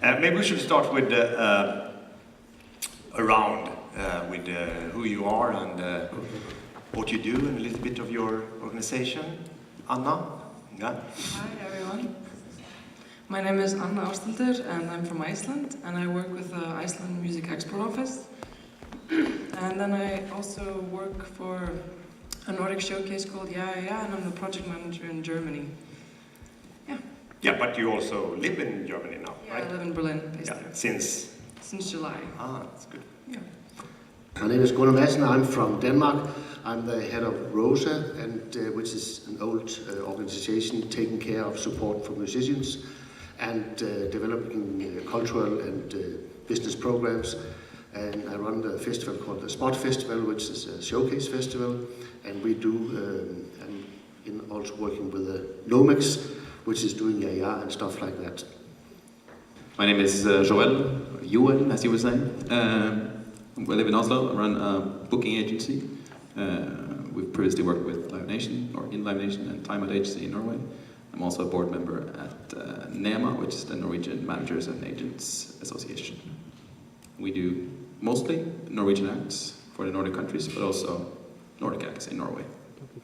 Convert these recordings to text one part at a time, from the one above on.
Maybe we should start with with who you are and what you do and a little bit of your organization. Anna? Yeah. Hi everyone. My name is Anna Ásthildur and I'm from Iceland and I work with the Iceland Music Export Office. And then I also work for a Nordic showcase called Yeah and I'm the project manager in Germany. Yeah. Yeah, but you also live in Germany now, right? I live in Berlin, based there. Since July. Ah, that's good. Yeah. My name is Gunnar Madsen. I'm from Denmark. I'm the head of ROSA, which is an old organization taking care of support for musicians and developing cultural and business programs. And I run the festival called the Spot Festival, which is a showcase festival. And we do, and also working with the NOMEX, which is doing Leyer and stuff like that. My name is Joël, as you were saying. I live in Oslo. I run a booking agency. We've previously worked with Live Nation, or in Live Nation, and Time Out Agency in Norway. I'm also a board member at NEMA, which is the Norwegian Managers and Agents Association. We do mostly Norwegian acts for the Nordic countries, but also Nordic acts in Norway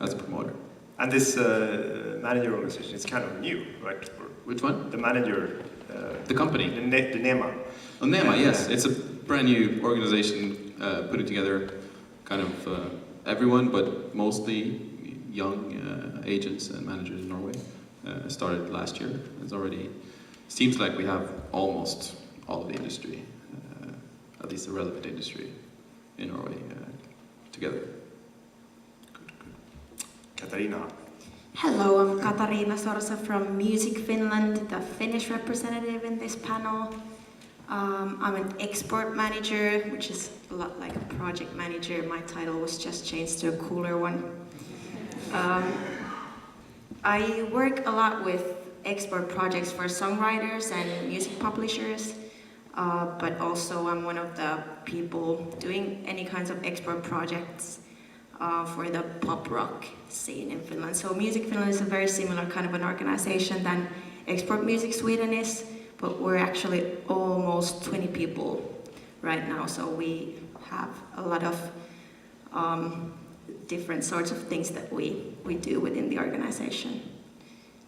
as a promoter. And this manager organization is kind of new, right? Which one? The manager. The company? The NEMA. Oh, NEMA, yes. It's a brand new organization putting together kind of everyone, but mostly young agents and managers in Norway. Started last year. It's already seems like we have almost all of the industry, at least the relevant industry in Norway together. Good. Katariina. Hello, I'm Katariina Sorsa from Music Finland, the Finnish representative in this panel. I'm an export manager, which is a lot like a project manager. My title was just changed to a cooler one. I work a lot with export projects for songwriters and music publishers, but also I'm one of the people doing any kinds of export projects for the pop rock scene in Finland. So Music Finland is a very similar kind of an organization than Export Music Sweden is, but we're actually almost 20 people right now, so we have a lot of different sorts of things that we do within the organization.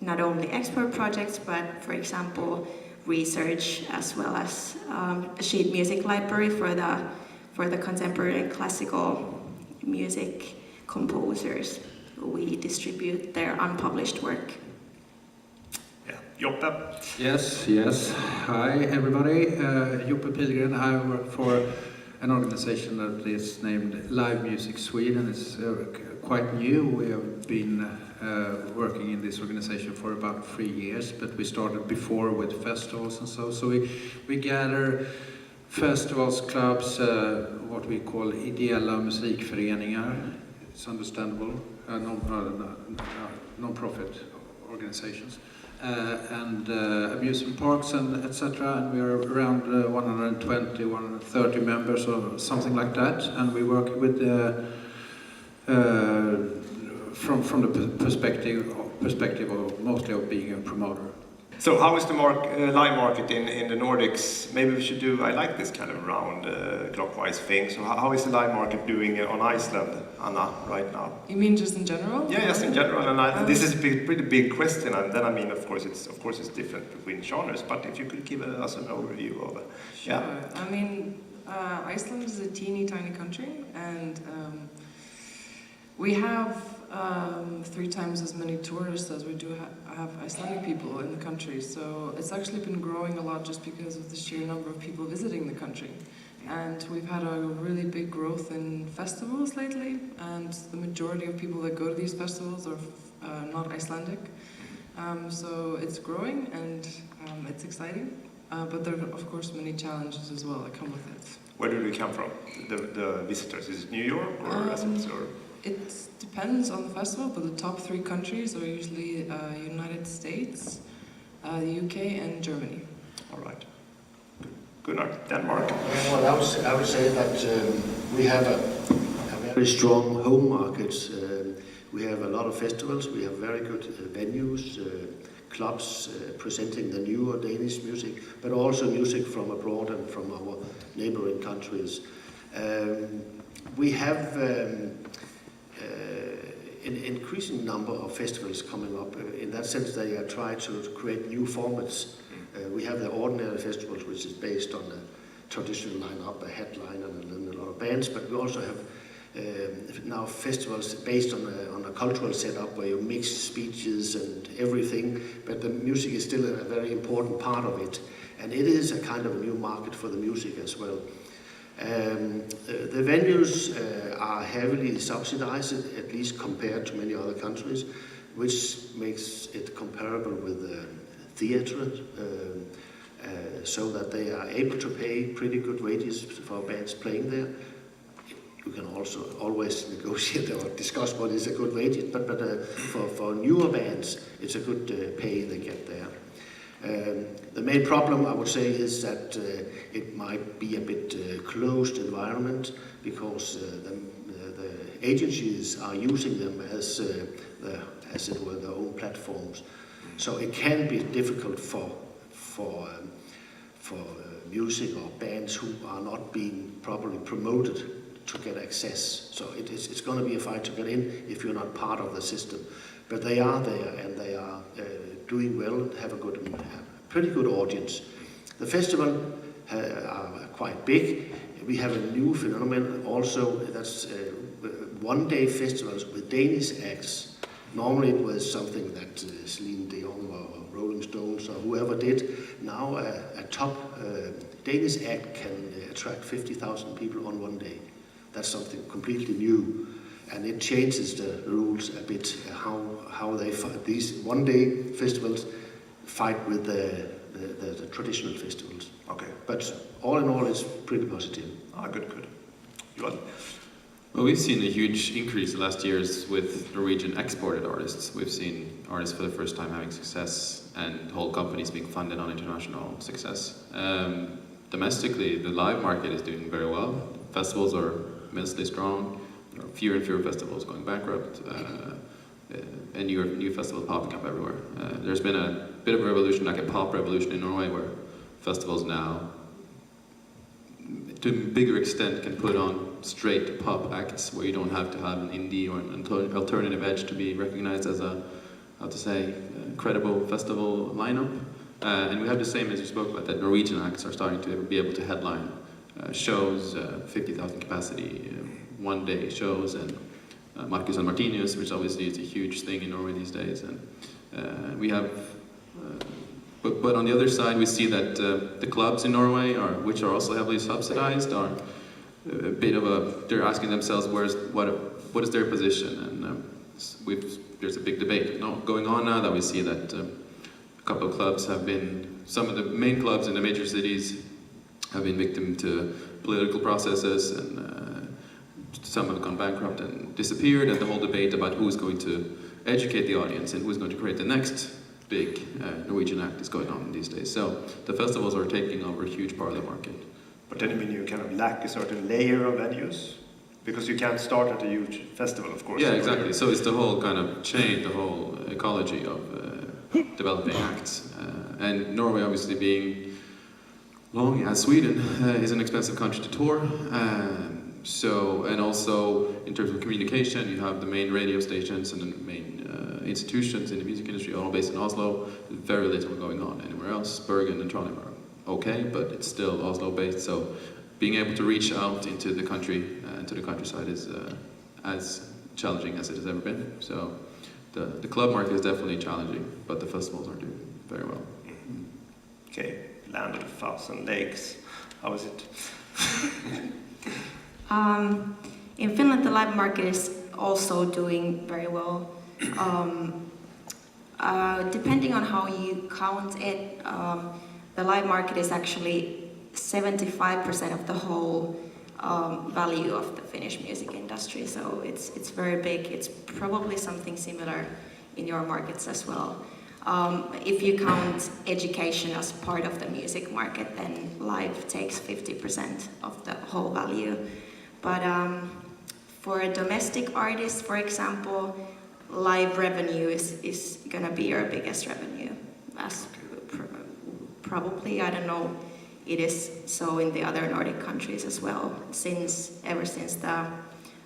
Not only export projects, but for example, research as well as a sheet music library for the contemporary and classical music composers. We distribute their unpublished work. Yeah, Joppe. Yes. Hi, everybody. Joppe Philgren. I work for an organization that is named Livemusik Sweden. It's quite new. We have been working in this organization for about 3 years, but we started before with festivals and so. So we gather festivals, clubs, what we call ideella musikföreningar. It's understandable, non-profit organizations, and amusement parks and etc. And we are around 120, 130 members or something like that. And we work with from the perspective of mostly of being a promoter. So how is the live market in the Nordics? Maybe we should do, I like this kind of round clockwise thing. So how is the live market doing on Iceland, Anna, right now? You mean just in general? Yeah, yes, in general. And this is a pretty big question. And then I mean, of course, it's different between genres. But if you could give us an overview of it. Sure. Yeah. I mean, Iceland is a teeny tiny country, and we have 3 times as many tourists as we do have Icelandic people in the country. So it's actually been growing a lot just because of the sheer number of people visiting the country. And we've had a really big growth in festivals lately, and the majority of people that go to these festivals are not Icelandic. So it's growing and it's exciting, but there are of course many challenges as well that come with it. Where do they come from, the visitors? Is it New York or Essex or? It depends on the festival, but the top 3 countries are usually United States, the UK, and Germany. All right. Gunnar, Denmark. Well, I would say that we have a very strong home market. We have a lot of festivals. We have very good venues, clubs presenting the newer Danish music, but also music from abroad and from our neighboring countries. We have an increasing number of festivals coming up. In that sense, they are trying to create new formats. We have the ordinary festivals, which is based on a traditional lineup, a headliner, and a lot of bands, but we also have now festivals based on a cultural setup where you mix speeches and everything, but the music is still a very important part of it, and it is a kind of a new market for the music as well. The venues are heavily subsidized, at least compared to many other countries, which makes it comparable with theatre, so that they are able to pay pretty good wages for bands playing there. You can also always negotiate or discuss what is a good wage, but for newer bands, it's a good pay they get there. The main problem, I would say, is that it might be a bit closed environment, because the agencies are using them as it were their own platforms. So it can be difficult for music or bands who are not being properly promoted to get access. So it's going to be a fight to get in if you're not part of the system. But they are there, and they are doing well, have a pretty good audience. The festival are quite big. We have a new phenomenon also, that's one-day festivals with Danish acts. Normally it was something that Celine Dion or Rolling Stones or whoever did. Now a top Danish act can attract 50,000 people on one day. That's something completely new, and it changes the rules a bit, how they fight. These one-day festivals fight with the traditional festivals. Okay. But all in all, it's pretty positive. Good. Joël? Well, we've seen a huge increase the last years with Norwegian exported artists. We've seen artists for the first time having success, and whole companies being funded on international success. Domestically, the live market is doing very well. Festivals are immensely strong. There are fewer and fewer festivals going bankrupt, and new festivals popping up everywhere. There's been a bit of a revolution, like a pop revolution in Norway, where festivals now, to a bigger extent, can put on straight pop acts where you don't have to have an indie or an alternative edge to be recognized as a, credible festival lineup. And we have the same, as you spoke about, that Norwegian acts are starting to be able to headline shows, 50,000 capacity, one-day shows, and Marcus and Martinus, which obviously is a huge thing in Norway these days. And we have, but on the other side, we see that the clubs in Norway, which are also heavily subsidized, are a bit of they're asking themselves what is their position, and there's a big debate going on now that we see that a couple of clubs have been, some of the main clubs in the major cities have been victim to political processes, and some have gone bankrupt and disappeared, and the whole debate about who's going to educate the audience and who's going to create the next big Norwegian act is going on these days. So the festivals are taking over a huge part of the market. But then, I mean, you kind of lack a certain layer of venues, because you can't start at a huge festival, of course. Yeah, exactly. So it's the whole kind of chain, the whole ecology of developing acts. And Norway, obviously, being long as Sweden, is an expensive country to tour. So, and also in terms of communication, you have the main radio stations and the main institutions in the music industry, all based in Oslo. Very little going on anywhere else. Bergen and Trondheim are okay, but it's still Oslo-based. So, being able to reach out into the country and to the countryside is as challenging as it has ever been. So, the club market is definitely challenging, but the festivals are doing very well. Okay, Land of 1,000 Lakes. How is it? In Finland, the live market is also doing very well. Depending on how you count it, the live market is actually 75% of the whole value of the Finnish music industry. So it's very big. It's probably something similar in your markets as well. If you count education as part of the music market, then live takes 50% of the whole value. But for a domestic artist, for example, live revenue is going to be your biggest revenue. as probably, I don't know, it is so in the other Nordic countries as well, ever since the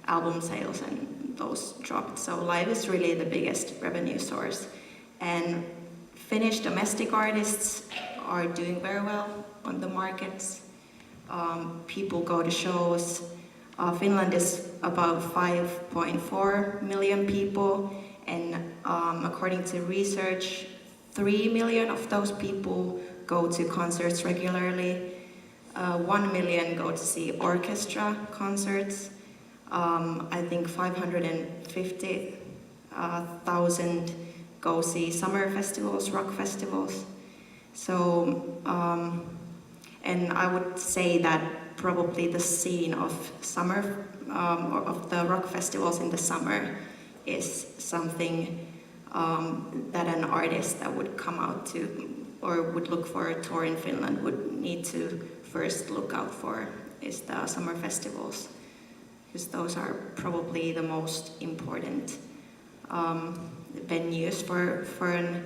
album sales and those dropped. So live is really the biggest revenue source. And Finnish domestic artists are doing very well on the markets. People go to shows. Finland is about 5.4 million people, and according to research, 3 million of those people go to concerts regularly. 1 million go to see orchestra concerts. I think 550,000 go see summer festivals, rock festivals. So, and I would say that probably the scene of summer, of the rock festivals in the summer is something that an artist that would come out to or would look for a tour in Finland would need to first look out for, is the summer festivals, because those are probably the most important venues for an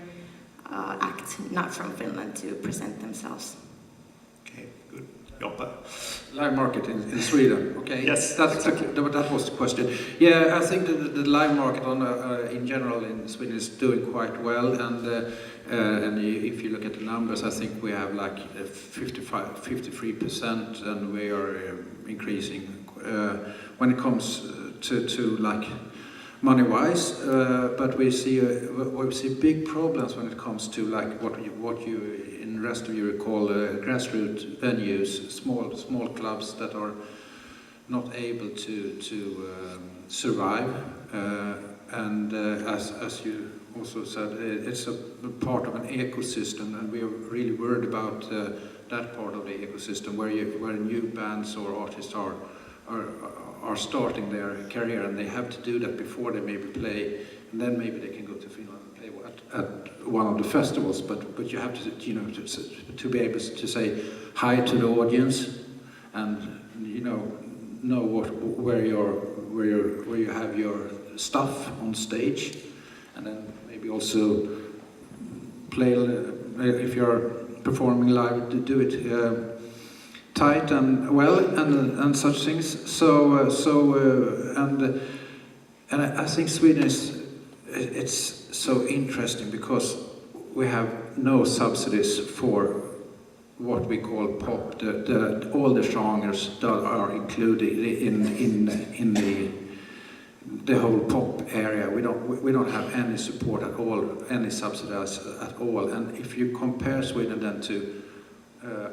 act not from Finland to present themselves. Okay, good. Joppe? Live market in Sweden. Okay. Yes, That's exactly. That was the question. Yeah, I think the live market in general in Sweden is doing quite well, and if you look at the numbers, I think we have like 53%, and we are increasing when it comes to like money-wise. But we see big problems when it comes to like what you in the rest of Europe call grassroots venues, small clubs that are not able to survive. And as you also said, it's a part of an ecosystem, and we are really worried about that part of the ecosystem where new bands or artists are starting their career, and they have to do that before they maybe play, and then maybe they can go to Finland and play at one of the festivals. But you have to to be able to say hi to the audience, and know where you have your stuff on stage, and then maybe also play if you're performing live, to do it tight and well, and such things. And I think Sweden it's so interesting because we have no subsidies for what we call pop. All the genres that are included in the whole pop area. We don't have any support at all, any subsidies at all. And if you compare Sweden then to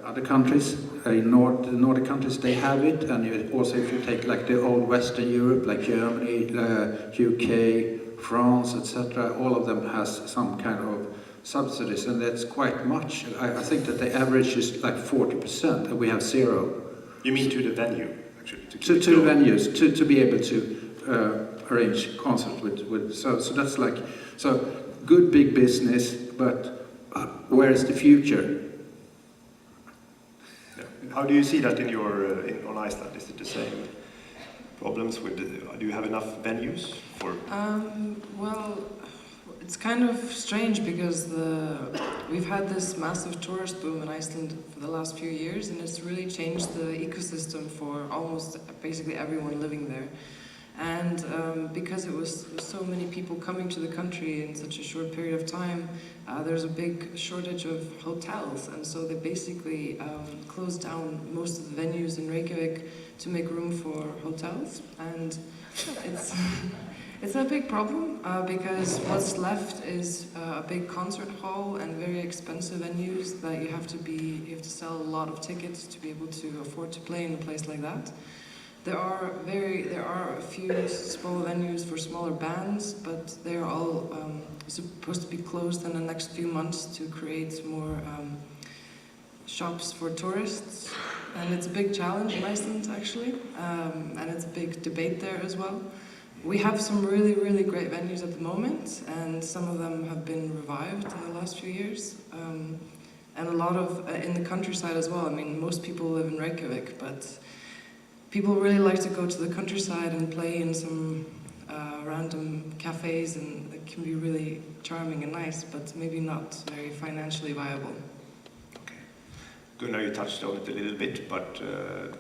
other countries, in the Nordic countries, they have it, and also if you take like the old Western Europe, like Germany, UK, France, etc., all of them has some kind of subsidies, and that's quite much. I think that the average is like 40%, and we have 0. You mean to the venue, actually? To the venues, to be able to arrange concerts with so that's like, so good big business, but where is the future? How do you see that on Iceland? Is it the same problems with do you have enough venues for? Well, it's kind of strange because we've had this massive tourist boom in Iceland for the last few years, and it's really changed the ecosystem for almost basically everyone living there. And because it was so many people coming to the country in such a short period of time, there's a big shortage of hotels, and so they basically closed down most of the venues in Reykjavik to make room for hotels, and it's a big problem because what's left is a big concert hall and very expensive venues that you have to sell a lot of tickets to be able to afford to play in a place like that. There are a few small venues for smaller bands, but they're all supposed to be closed in the next few months to create more shops for tourists. And it's a big challenge in Iceland, actually, and it's a big debate there as well. We have some really, really great venues at the moment, and some of them have been revived in the last few years. And a lot of in the countryside as well. I mean, most people live in Reykjavik, but people really like to go to the countryside and play in some random cafes, and it can be really charming and nice, but maybe not very financially viable. Okay. Gunnar, you touched on it a little bit, but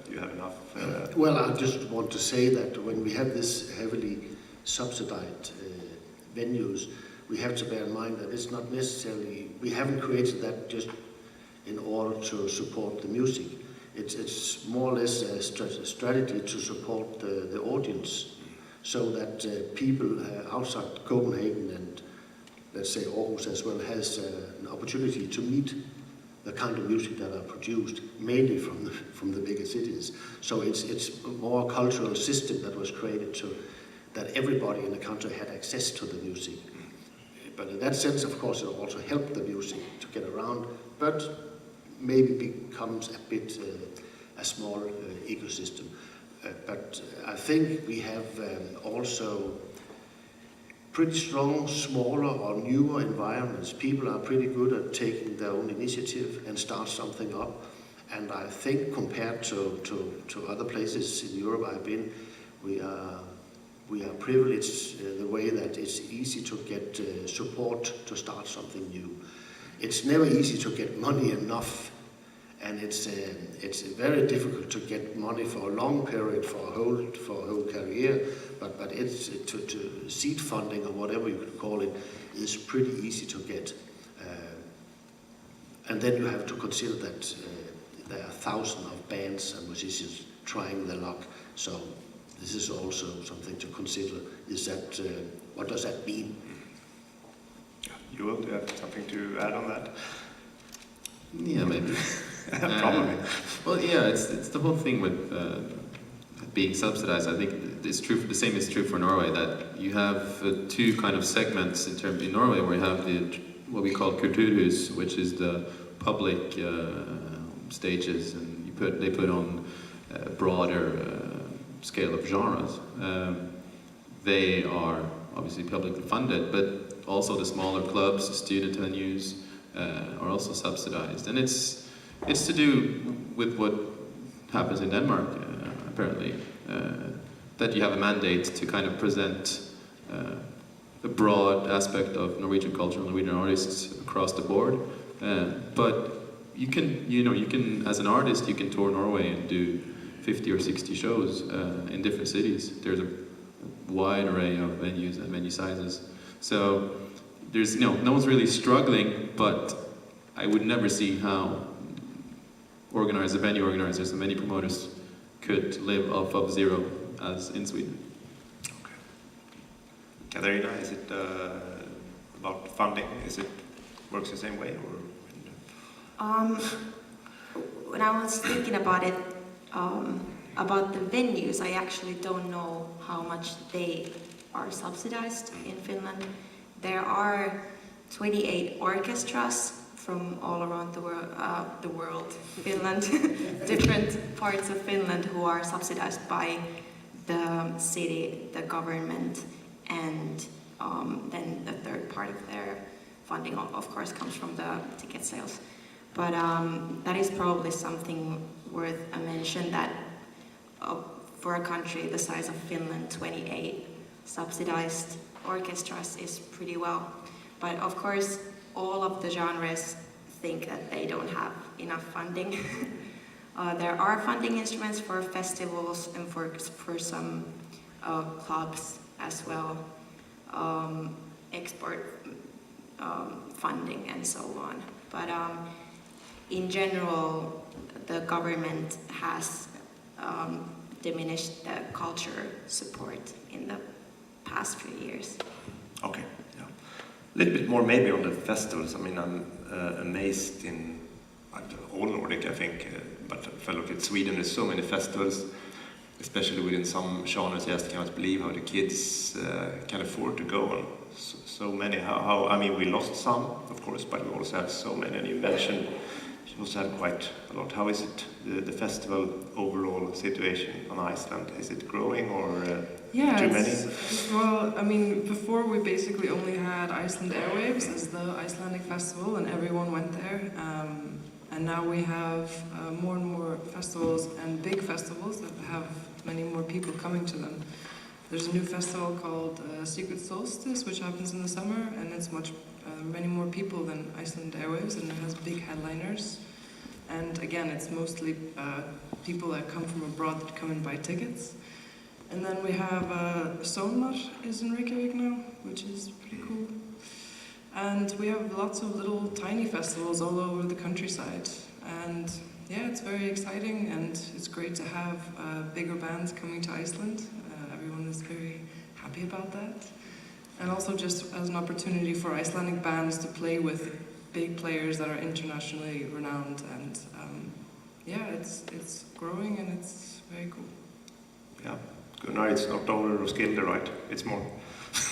you have enough... Well, I just want to say that when we have this heavily subsidized venues, we have to bear in mind that it's not necessarily... We haven't created that just in order to support the music. It's more or less a strategy to support the audience, so that people outside Copenhagen and, let's say, Aarhus as well, has an opportunity to meet the kind of music that are produced mainly from the bigger cities. So it's more a cultural system that was created that everybody in the country had access to the music. But in that sense, of course, it also helped the music to get around, but maybe becomes a bit a small ecosystem. But I think we have also pretty strong, smaller or newer environments. People are pretty good at taking their own initiative and start something up. And I think compared to other places in Europe I've been, we are privileged the way that it's easy to get support to start something new. It's never easy to get money enough, and it's very difficult to get money for a long period, for a whole career. But it's to seed funding or whatever you could call it is pretty easy to get. And then you have to consider that there are thousands of bands and musicians trying their luck. So this is also something to consider. Is that what does that mean? Joel, do you have something to add on that? Yeah, maybe. Probably. Well, yeah, it's the whole thing with being subsidized. I think it's true. The same is true for Norway. That you have two kind of segments in Norway, where you have what we call kulturhus, which is the public stages, and they put on a broader scale of genres. They are obviously publicly funded, but also the smaller clubs, the student venues, are also subsidized, and it's to do with what happens in Denmark, apparently, that you have a mandate to kind of present a broad aspect of Norwegian culture, Norwegian artists across the board. But you can, as an artist, you can tour Norway and do 50 or 60 shows in different cities. There's a wide array of venues and venue sizes. So there's no one's really struggling, but I would never see how venue organizers and venue promoters could live off of zero as in Sweden. Okay. Katariina, is it about funding? Is it works the same way, or? When I was thinking about it, about the venues, I actually don't know how much they are subsidized in Finland. There are 28 orchestras from all around the world, Finland, different parts of Finland, who are subsidized by the city, the government, and then the third part of their funding, of course, comes from the ticket sales. But that is probably something worth a mention, that for a country the size of Finland, 28 subsidized orchestras is pretty well. But of course, all of the genres think that they don't have enough funding. There are funding instruments for festivals and for some clubs as well, export funding and so on. But in general, the government has diminished the culture support in the past few years. Okay, yeah. A little bit more maybe on the festivals. I mean, I'm amazed in all Nordic, I think, but if I look at Sweden, there's so many festivals, especially within some genres. I just cannot believe how the kids can afford to go on so many. How I mean, we lost some, of course, but we also have so many, and you mentioned you also had quite a lot. How is it, the festival overall situation on Iceland? Is it growing or too many? Well, I mean, before we basically only had Iceland Airwaves as the Icelandic festival, and everyone went there. And now we have more and more festivals and big festivals that have many more people coming to them. There's a new festival called Secret Solstice, which happens in the summer, and it's many more people than Iceland Airwaves, and it has big headliners. And again, it's mostly people that come from abroad that come and buy tickets. And then we have Somar is in Reykjavik now, which is pretty cool. And we have lots of little tiny festivals all over the countryside. And yeah, it's very exciting, and it's great to have bigger bands coming to Iceland. Everyone is very happy about that. And also just as an opportunity for Icelandic bands to play with big players that are internationally renowned. And yeah, it's growing and it's very cool. Yeah, Gunnar, it's not only Roskilde, right? It's more.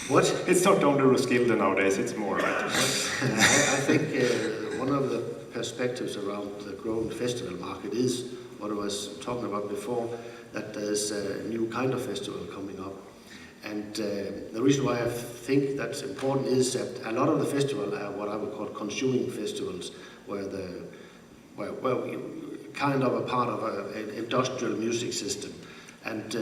What? It's not only Roskilde nowadays, it's more, right? I think one of the perspectives around the growing festival market is what I was talking about before, that there's a new kind of festival coming up. And the reason why I think that's important is that a lot of the festival are what I would call consuming festivals, where kind of a part of an industrial music system. And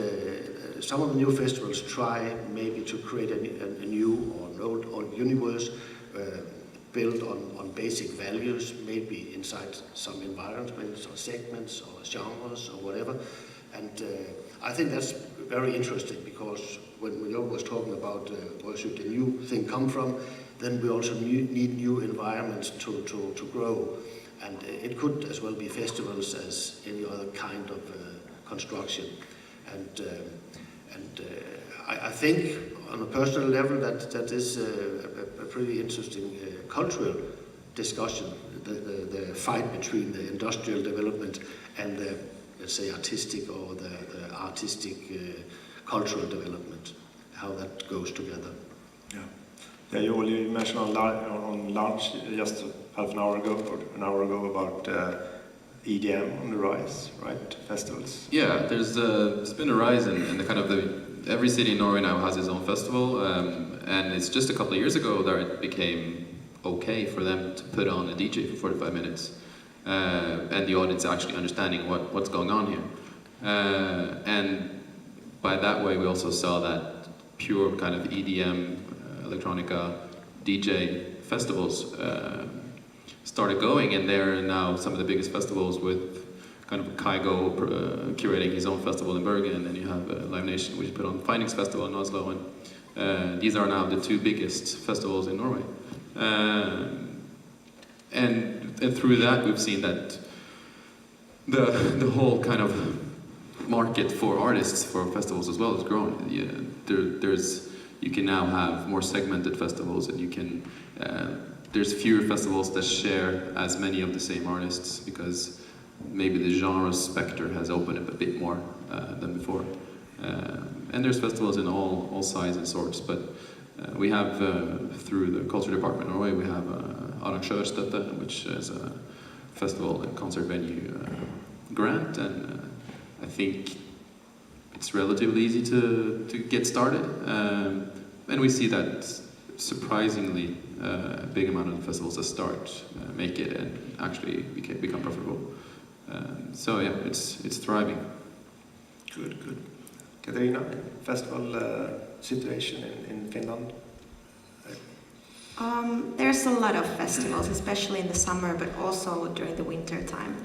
some of the new festivals try maybe to create a new or an old universe built on basic values, maybe inside some environments or segments or genres or whatever. And I think that's very interesting, because when Joppe was talking about where should the new thing come from, then we also need new environments to grow. And it could as well be festivals as any other kind of construction. And I think on a personal level that is a pretty interesting cultural discussion, the fight between the industrial development and the, let's say, artistic or the artistic cultural development, how that goes together. Yeah, Joël, you mentioned on lunch just half an hour ago or an hour ago about EDM on the rise, right? Festivals. Yeah, there's been a rise in the kind of every city in Norway now has its own festival, and it's just a couple of years ago that it became okay for them to put on a DJ for 45 minutes, and the audience actually understanding what's going on here. And by that way, we also saw that pure kind of EDM, electronica, DJ festivals started going, and they're now some of the biggest festivals, with kind of Kygo curating his own festival in Bergen, and then you have Live Nation, which put on Phoenix Festival in Oslo, and these are now the two biggest festivals in Norway. And through that, we've seen that the whole kind of market for artists for festivals as well has grown. You can now have more segmented festivals, and you can there's fewer festivals that share as many of the same artists, because maybe the genre spectre has opened up a bit more than before. And there's festivals in all sizes and sorts, but we have through the culture department in Norway, we have Artistagentur, which is a festival and concert venue grant, and I think it's relatively easy to get started, and we see that surprisingly a big amount of the festivals that start make it and actually become profitable. So yeah, it's thriving. Good. Katariina, festival situation in Finland? There's a lot of festivals, especially in the summer, but also during the winter time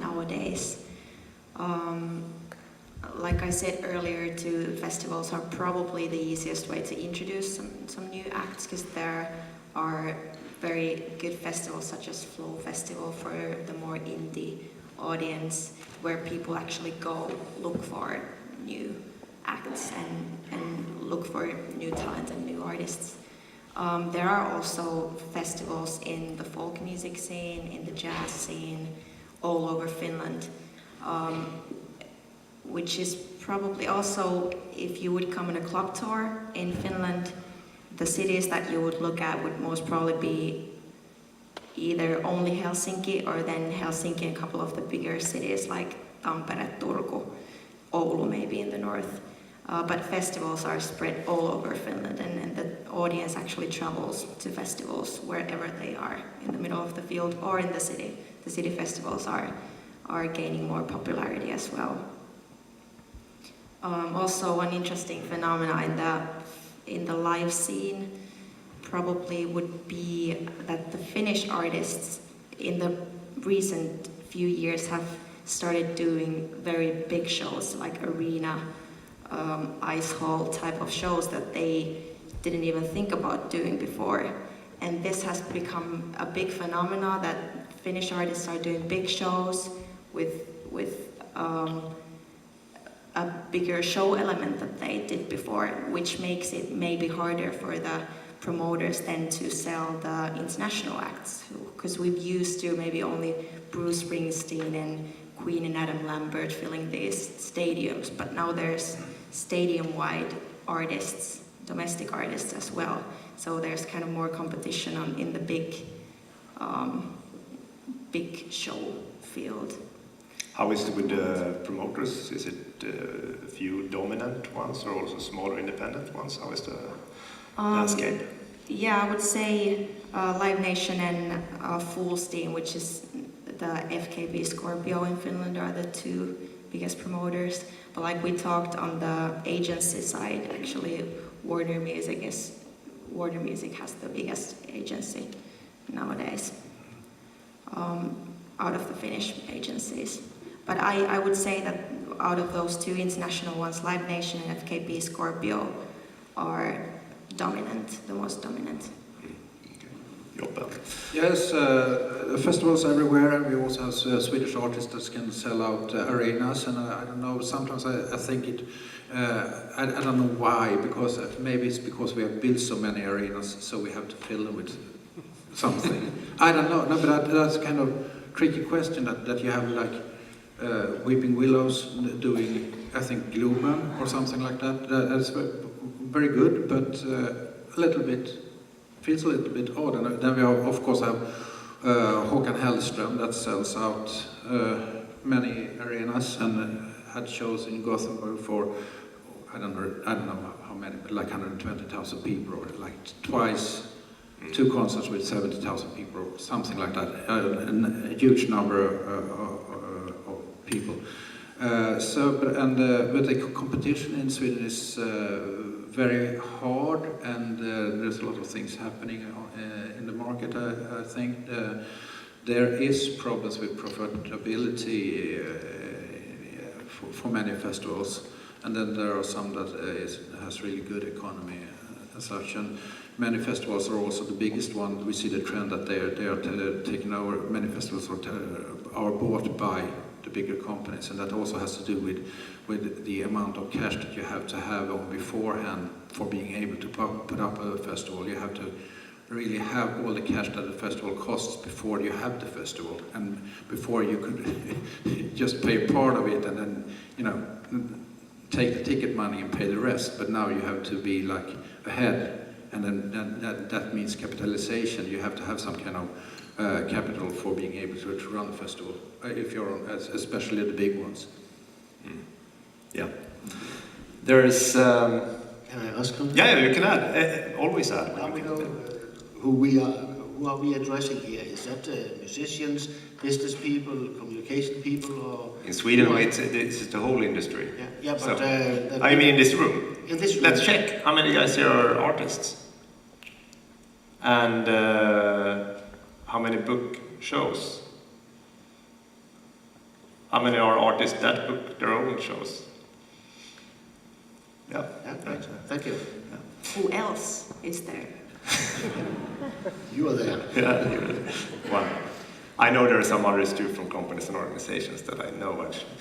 nowadays. Like I said earlier, too, festivals are probably the easiest way to introduce some new acts, because there are very good festivals such as Flow Festival for the more indie audience, where people actually go look for new acts and look for new talent and new artists. There are also festivals in the folk music scene, in the jazz scene, all over Finland, which is probably also, if you would come on a club tour in Finland, the cities that you would look at would most probably be either only Helsinki, or then Helsinki and a couple of the bigger cities like Tampere, Turku, Oulu maybe in the north. But festivals are spread all over Finland, and the audience actually travels to festivals wherever they are, in the middle of the field or in the city. The city festivals are gaining more popularity as well. Also, an interesting phenomena in the live scene probably would be that the Finnish artists in the recent few years have started doing very big shows like arena, ice hall type of shows that they didn't even think about doing before. And this has become a big phenomena that Finnish artists are doing big shows with a bigger show element that they did before, which makes it maybe harder for the promoters then to sell the international acts, because we've used to maybe only Bruce Springsteen and Queen and Adam Lambert filling these stadiums, but now there's stadium-wide artists, domestic artists as well. So there's kind of more competition in the big show field. How is it with the promoters? Is it a few dominant ones or also smaller independent ones? How is the landscape? Yeah, I would say Live Nation and Full Steam, which is the FKB Scorpio in Finland, are the two biggest promoters. But like we talked on the agency side, actually Warner Music has the biggest agency nowadays out of the Finnish agencies. But I would say that out of those two international ones, Live Nation and FKB Scorpio are dominant, the most dominant. Joppe. Yes, festivals everywhere, and we also have Swedish artists that can sell out arenas, and I don't know, sometimes I think it, I don't know why, because maybe it's because we have built so many arenas, so we have to fill them with something. I don't know, no, but that's kind of tricky question that you have like Weeping Willows doing, I think, Globen or something like that. That's very good, but a little bit, feels a little bit odd. And then we of course have Håkan Hellström that sells out many arenas and had shows in Gothenburg for, I don't know how many, but like 120,000 people, or like twice, two concerts with 70,000 people, or something like that, a huge number of people. But the competition in Sweden is very hard, and there's a lot of things happening in the market. I think there is problems with profitability for many festivals, and then there are some that has really good economy as such. And many festivals are also the biggest one. We see the trend that they are taking over. Many festivals are bought by the bigger companies, and that also has to do with the amount of cash that you have to have on beforehand for being able to put up a festival. You have to really have all the cash that the festival costs before you have the festival, and before you could just pay part of it and then take the ticket money and pay the rest. But now you have to be like ahead, and then that means capitalization. You have to have some kind of capital for being able to run the festival, if you're on, especially the big ones. Yeah. There's... Can I ask something? Yeah, you can add. Always add. Now we know who are we addressing here? Is that musicians, business people, communication people, or... In Sweden, it's the whole industry. Yeah, but... So, I mean in this room. In this room. Let's check. How many guys here are artists? And how many book shows? How many are artists that book their own shows? Yeah. Right. Thank you. Yeah. Who else is there? You are there. Yeah, one. I know there are some others too from companies and organizations that I know actually.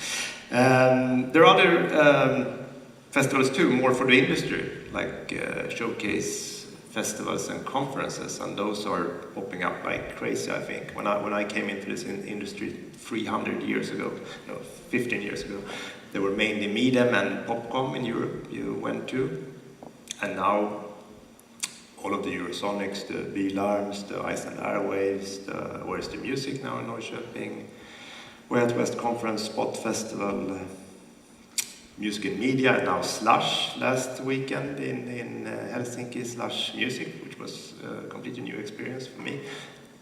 There are other festivals too, more for the industry, like showcase festivals and conferences, and those are popping up like crazy, I think. When I came into this industry 300 years ago, no, 15 years ago, there were mainly Midem and Popcom in Europe you went to, and now all of the Eurosonics, the Bilarms, the Iceland Airwaves, where's the music now in Norrköping, Way Out West Conference, Spot Festival, Music and Media, and now Slush last weekend in Helsinki, Slush Music, which was a completely new experience for me.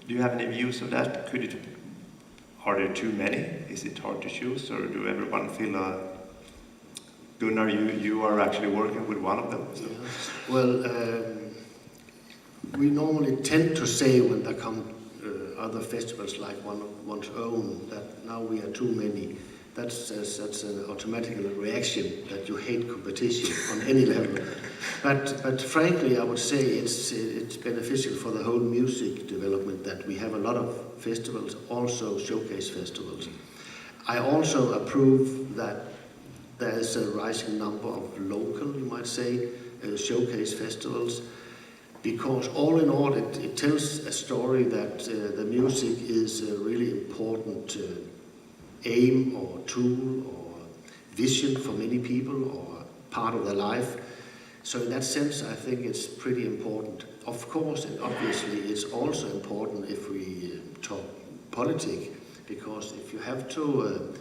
Do you have any views of that? Are there too many? Is it hard to choose, or do everyone feel a Gunnar, you are actually working with one of them. So. Yeah. Well, we normally tend to say when there come other festivals like one's own that now we are too many. That's an automatic reaction that you hate competition on any level. But frankly, I would say it's beneficial for the whole music development that we have a lot of festivals, also showcase festivals. I also approve that there is a rising number of local, you might say, showcase festivals, because all in all it tells a story that the music is a really important aim or tool or vision for many people or part of their life. So in that sense I think it's pretty important. Of course and obviously it's also important if we talk politics, because if you have to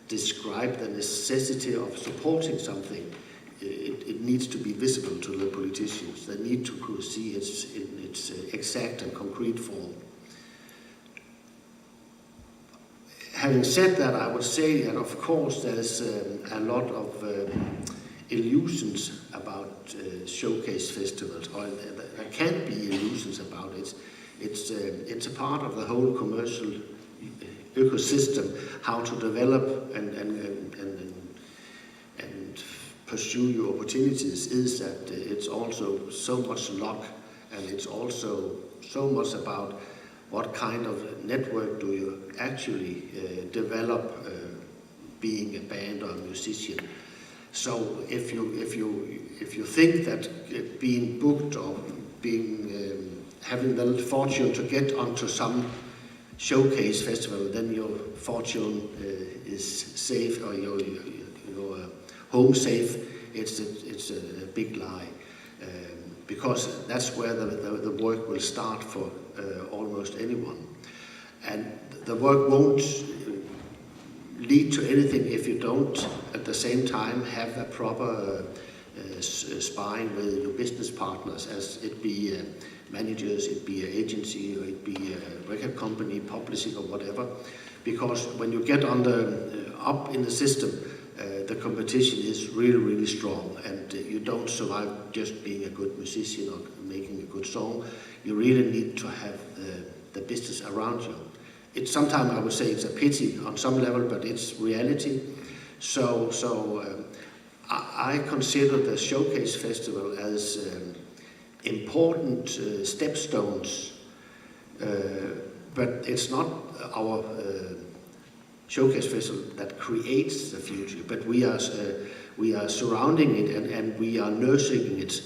describe the necessity of supporting something, it needs to be visible to the politicians. They need to see it in its exact and concrete form. Having said that, I would say that of course there's a lot of illusions about showcase festivals, or there can be illusions about it. It's a part of the whole commercial ecosystem, how to develop and pursue your opportunities, is that it's also so much luck, and it's also so much about what kind of network do you actually develop being a band or a musician. So if you think that being booked or being having the fortune to get onto some showcase festival, then your fortune is safe, or your home safe. It's a big lie, because that's where the work will start for almost anyone, and the work won't lead to anything if you don't at the same time have a proper sparring with your business partners, as it be managers, it be an agency, or it be a record company, publishing or whatever. Because when you get up in the system, the competition is really, really strong, and you don't survive just being a good musician or making a good song. You really need to have the business around you. It's sometimes, I would say, it's a pity on some level, but it's reality. So I consider the Showcase Festival as important stepstones, but it's not our Showcase Festival that creates the future, but we are surrounding it and we are nurturing it,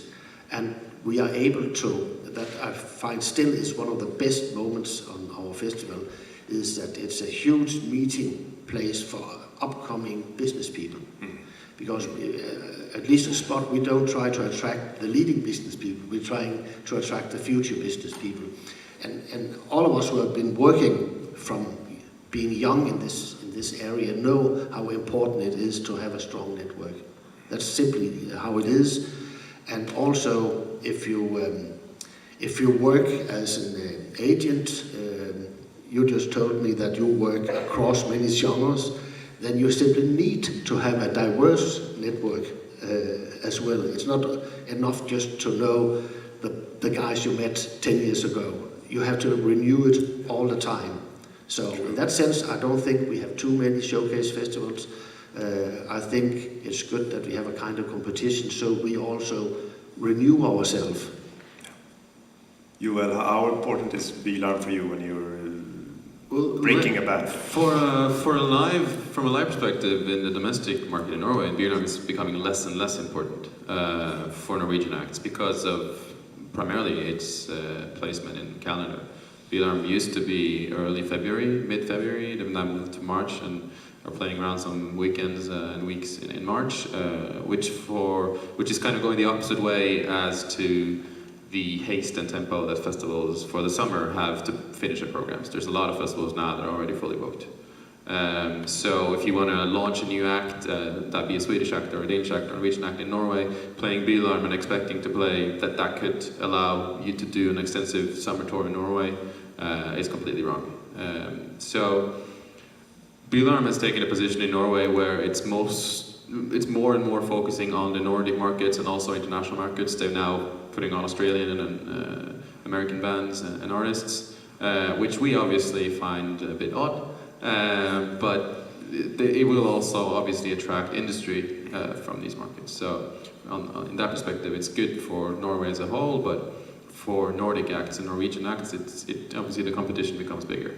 and we are able to. That I find still is one of the best moments on our festival, is that it's a huge meeting place for upcoming business people. Because at least in Spot, we don't try to attract the leading business people, we're trying to attract the future business people. And all of us who have been working from being young in this area know how important it is to have a strong network. That's simply how it is. And also, if you work as an agent, you just told me that you work across many genres, then you simply need to have a diverse network as well. It's not enough just to know the guys you met 10 years ago. You have to renew it all the time. So in that sense, I don't think we have too many showcase festivals. I think it's good that we have a kind of competition, so we also renew ourselves. Joël, how important is Bilarm for you when you're breaking a band? From a live perspective, in the domestic market in Norway, Bilarm is becoming less and less important for Norwegian acts because of primarily its placement in calendar. Bilarm used to be early February, mid-February, then that moved to March, and are playing around some weekends and weeks in March, which is kind of going the opposite way as to the haste and tempo that festivals for the summer have to finish their programs. There's a lot of festivals now that are already fully booked. So if you want to launch a new act, that be a Swedish act or a Danish act or a Norwegian act in Norway, playing Bilarm and expecting to play that could allow you to do an extensive summer tour in Norway is completely wrong. So Bilarm has taken a position in Norway where it's most it's more and more focusing on the Nordic markets and also international markets. They're now putting on Australian and American bands and artists, which we obviously find a bit odd, but it will also obviously attract industry from these markets. So in that perspective, it's good for Norway as a whole, but for Nordic acts and Norwegian acts, it obviously the competition becomes bigger.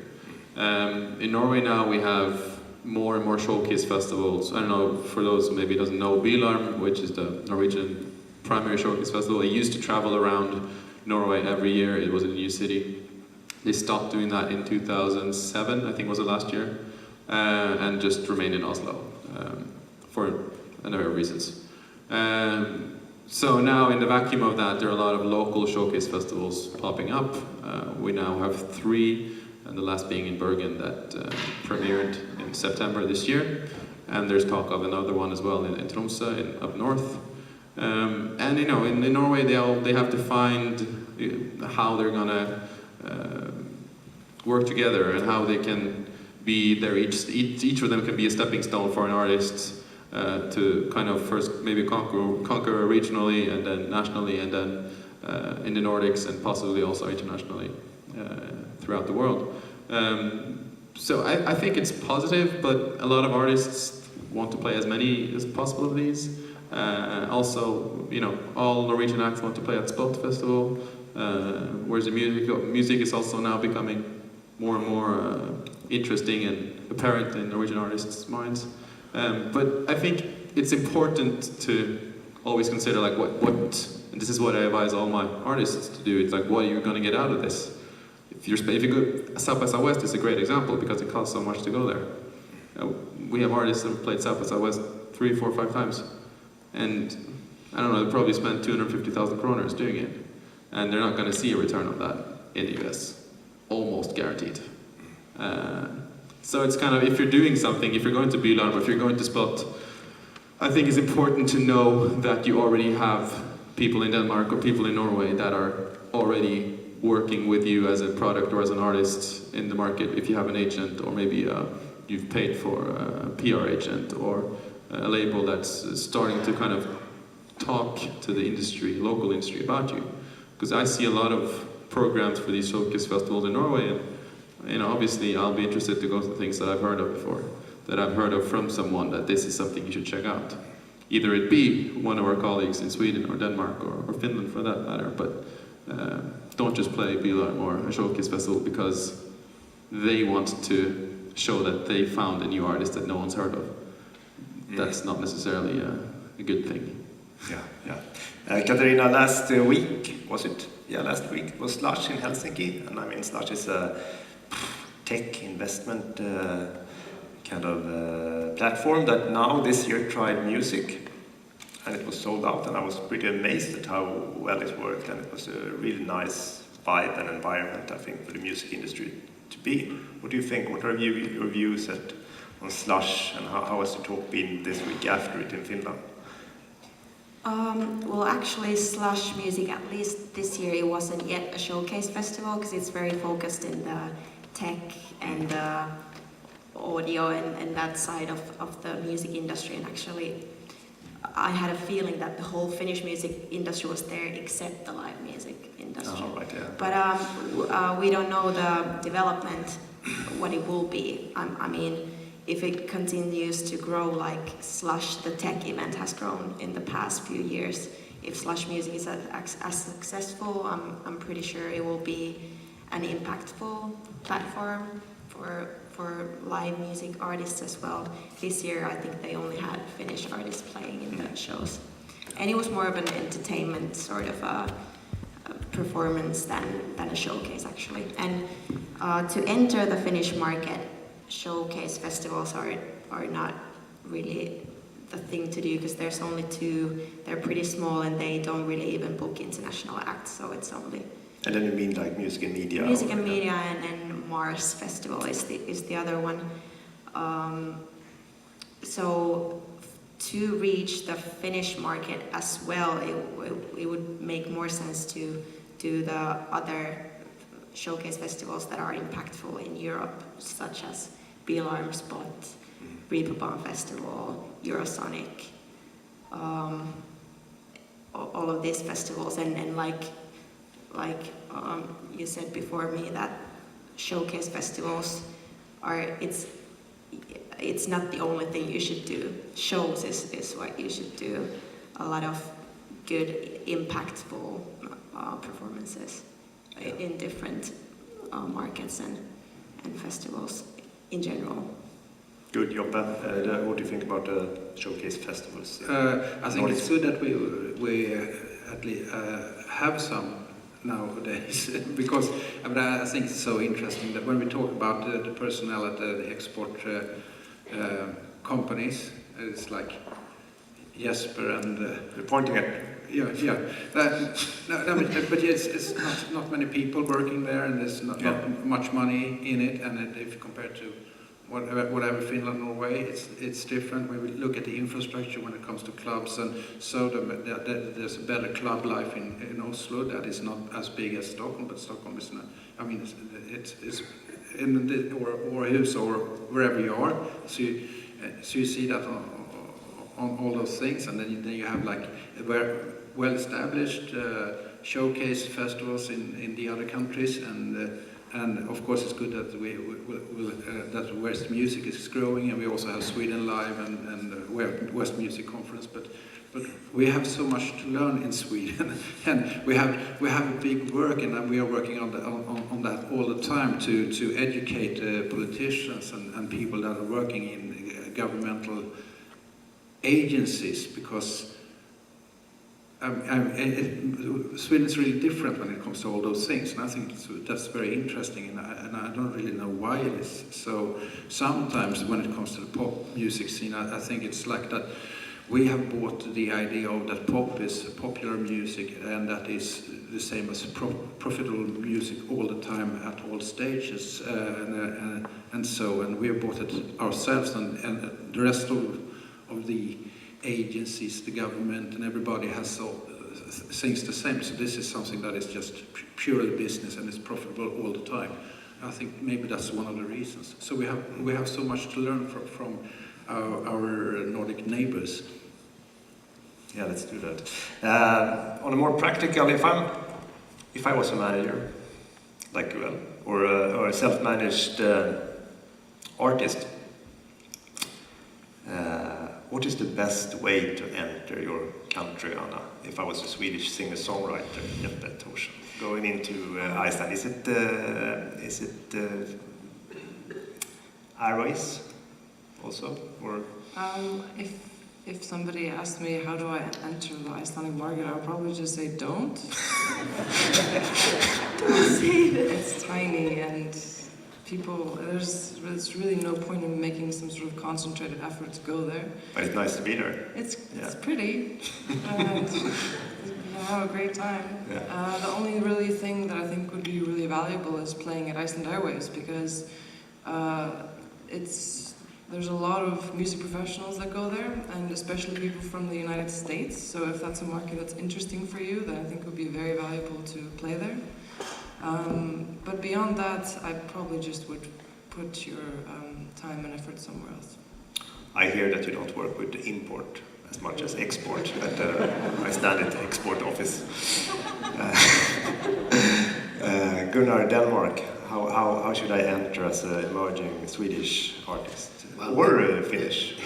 In Norway now we have more and more showcase festivals. I don't know, for those who maybe doesn't know, Bylarm, which is the Norwegian primary showcase festival, it used to travel around Norway every year. It was in a new city. They stopped doing that in 2007, I think was the last year, and just remained in Oslo for a number of reasons. So now in the vacuum of that, there are a lot of local showcase festivals popping up. We now have 3, and the last being in Bergen that premiered in September this year. And there's talk of another one as well in Tromsø, up north. And you know, in Norway they have to find how they're gonna work together and how they can be there. Each of them can be a stepping stone for an artist to kind of first maybe conquer regionally and then nationally and then in the Nordics and possibly also internationally throughout the world. So I think it's positive, but a lot of artists want to play as many as possible of these. Also, you know, all Norwegian acts want to play at Spot Festival, whereas the music is also now becoming more and more interesting and apparent in Norwegian artists' minds. But I think it's important to always consider like what, and this is what I advise all my artists to do. It's like, what are you going to get out of this? If you go, South by Southwest is a great example because it costs so much to go there. We have artists that have played South by Southwest 3, 4, 5 times, and I don't know, they probably spent 250,000 kroners doing it, and they're not going to see a return on that in the US, almost guaranteed. So it's kind of, if you're doing something, if you're going to Bylarm, if you're going to Spot, I think it's important to know that you already have people in Denmark or people in Norway that are already working with you as a product or as an artist in the market. If you have an agent, or maybe you've paid for a PR agent or a label that's starting to kind of talk to the industry, local industry about you. Because I see a lot of programs for these showcase festivals in Norway, and you know, obviously I'll be interested to go to things that I've heard of before, that I've heard of from someone, that this is something you should check out. Either it be one of our colleagues in Sweden or Denmark or Finland for that matter, but don't just play Bylarm or a showcase festival because they want to show that they found a new artist that no one's heard of. That's not necessarily a good thing. Yeah. Katariina, last week, was it? Yeah, last week was Slush in Helsinki, and I mean Slush is a tech investment kind of platform that now this year tried music, and it was sold out, and I was pretty amazed at how well it worked, and it was a really nice vibe and environment, I think, for the music industry to be. What do you think? What are your views on Slush, and how has the talk been this week after it in Finland? Well, actually, Slush music, at least this year, it wasn't yet a showcase festival because it's very focused in the tech and the audio and that side of the music industry. And actually, I had a feeling that the whole Finnish music industry was there except the live music industry. Oh, right, yeah. But we don't know the development, what it will be. I mean, if it continues to grow like Slush, the tech event has grown in the past few years, if Slush music is as successful, I'm pretty sure it will be an impactful platform for live music artists as well. This year, I think they only had Finnish artists playing in the shows. And it was more of an entertainment sort of a performance than a showcase, actually. And to enter the Finnish market, showcase festivals are not really the thing to do because there's only 2. They're pretty small and they don't really even book international acts, so it's only. And then you mean like Music and Media? Music and Media and Mars Festival is the other one. So to reach the Finnish market as well, it would make more sense to do the other showcase festivals that are impactful in Europe, such as Alarm Spot, Reeperbahn Festival, Eurosonic, all of these festivals, and like you said before me, that showcase festivals it's not the only thing you should do. Shows is what you should do. A lot of good, impactful performances in different markets and festivals in general. Good, Joppe. What do you think about the showcase festivals? I think it's good that we at least have some nowadays, because I think it's so interesting that when we talk about the personnel at the export companies, it's like Jesper and... You're pointing at... Yeah. But it's not many people working there, and there's not much money in it, and if compared to whatever Finland, Norway, it's different. When we look at the infrastructure when it comes to clubs, and so there's a better club life in Oslo that is not as big as Stockholm, but Stockholm is not. I mean, it's in the, or Hus or wherever you are. So you see that on all those things, and then you have like well-established showcase festivals in the other countries, and of course it's good that that West Music is growing, and we also have Sweden Live and we have West Music Conference, but we have so much to learn in Sweden, and we have a big work, and we are working on that all the time to educate politicians and people that are working in governmental agencies, because Sweden is really different when it comes to all those things, and I think that's very interesting, and I don't really know why it is. So sometimes when it comes to the pop music scene, I think it's like that we have bought the idea of that pop is popular music, and that is the same as profitable music all the time at all stages, and we have bought it ourselves, and the rest of the agencies, the government, and everybody has things the same. So this is something that is just purely business and is profitable all the time. I think maybe that's one of the reasons. So we have so much to learn from our Nordic neighbors. Yeah, let's do that. On a more practical, if I was a manager like Joël, or a self-managed artist, what is the best way to enter your country, Anna? If I was a Swedish singer-songwriter, Joppe Thorsteinsson, going into Iceland, is it Airways also, or? If somebody asked me how do I enter the Icelandic market, I would probably just say don't. Don't say that. It's tiny, and there's really no point in making some sort of concentrated effort to go there. But it's nice to be there. It's pretty, and you have a great time. Yeah. The only really thing that I think would be really valuable is playing at Iceland Airways, because there's a lot of music professionals that go there, and especially people from the United States. So if that's a market that's interesting for you, then I think it would be very valuable to play there. But beyond that, I probably just would put your time and effort somewhere else. I hear that you don't work with import as much as export at the Icelandic export office. Gunnar, Denmark, how should I enter as an emerging Swedish artist? Or Finnish?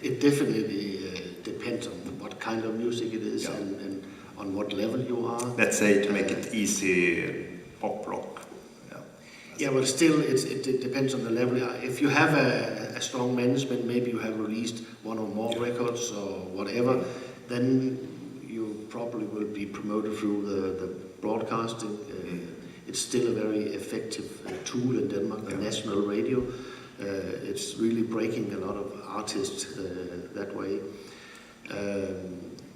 It definitely depends on what kind of music it is, and on what level you are. Let's say, to make it easy, pop rock. Yeah, but still, it depends on the level. If you have a strong management, maybe you have released one or more records or whatever, then you probably will be promoted through the broadcasting. It's still a very effective tool in Denmark, the national radio. It's really breaking a lot of artists that way.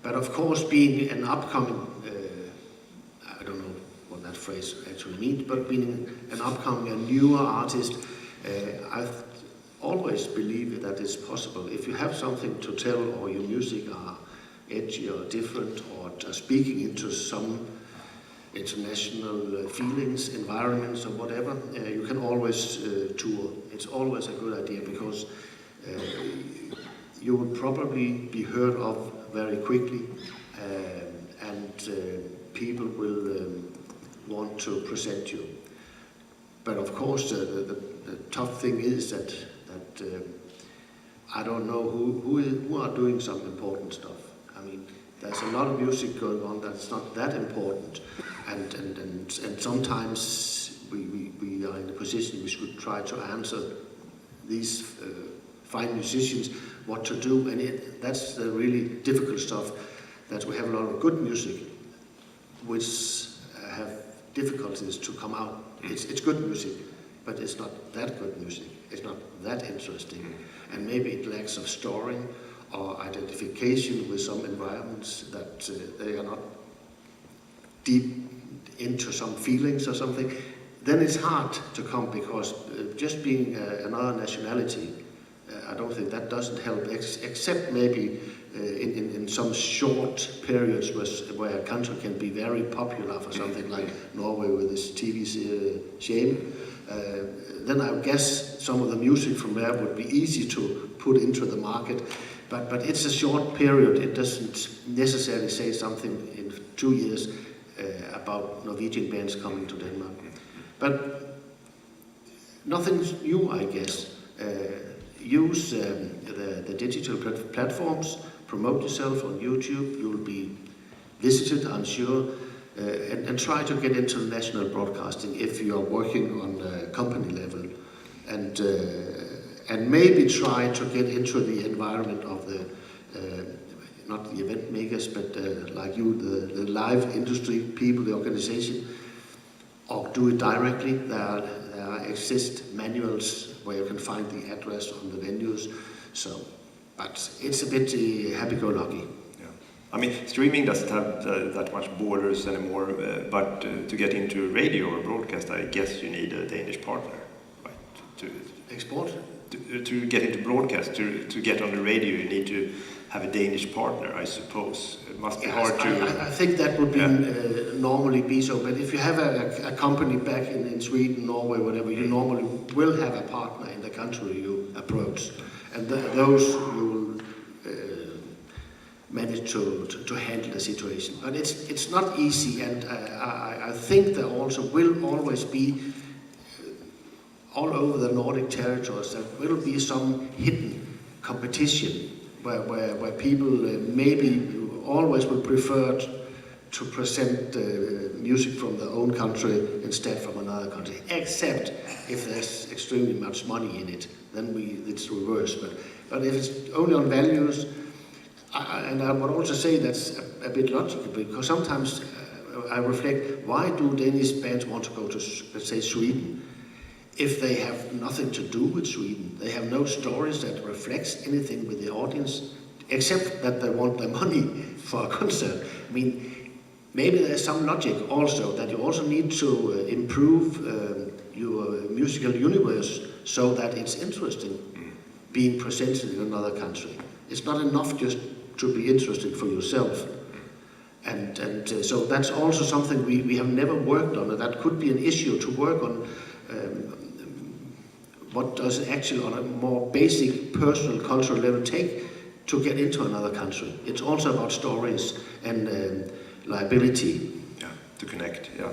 But of course, being an upcoming, I don't know what that phrase actually means, but being an upcoming, a newer artist, I've always believed that it's possible. If you have something to tell, or your music are edgy or different, or speaking into some international feelings, environments, or whatever, you can always tour. It's always a good idea because you will probably be heard of very quickly, and people will want to present you. But of course, the tough thing is that I don't know who are doing some important stuff. I mean, there's a lot of music going on that's not that important, and sometimes we are in the position we should try to answer these fine musicians what to do, and that's the really difficult stuff, that we have a lot of good music which have difficulties to come out. It's good music, but it's not that good music. It's not that interesting, and maybe it lacks of story or identification with some environments, that they are not deep into some feelings or something. Then it's hard to come, because just being another nationality, I don't think that doesn't help, except maybe in some short periods where a country can be very popular for something like Norway with this TV Shame. Then I guess some of the music from there would be easy to put into the market. But it's a short period. It doesn't necessarily say something in 2 years about Norwegian bands coming to Denmark. But nothing's new, I guess. Use the digital platforms, promote yourself on YouTube. You'll be visited, I'm sure, and try to get into national broadcasting if you are working on a company level, and maybe try to get into the environment of the not the event makers, but like you, the live industry people, the organization, or do it directly. There exist manuals where you can find the address on the venues. So, but it's a bit happy-go-lucky. Yeah, I mean, streaming doesn't have that much borders anymore. But to get into radio or broadcast, I guess you need a Danish partner, right? To export. To get into broadcast, to get on the radio, you need to have a Danish partner, I suppose. It must be hard to... I think that would be normally be so, but if you have a company back in Sweden, Norway, whatever, you normally will have a partner in the country you approach, and those you will manage to handle the situation. But it's not easy, and I think there also will always be all over the Nordic territories, there will be some hidden competition where people maybe always will prefer to present music from their own country instead from another country, except if there's extremely much money in it, then it's reverse. But if it's only on values, and I would also say that's a bit logical, because sometimes I reflect, why do Danish bands want to go to, let's say, Sweden? If they have nothing to do with Sweden, they have no stories that reflects anything with the audience, except that they want their money for a concert. I mean, maybe there's some logic also, that you also need to improve your musical universe so that it's interesting being presented in another country. It's not enough just to be interesting for yourself. And so that's also something we have never worked on, and that could be an issue to work on. What does it actually, on a more basic personal cultural level, take to get into another country? It's also about stories and liability. Yeah, to connect, yeah.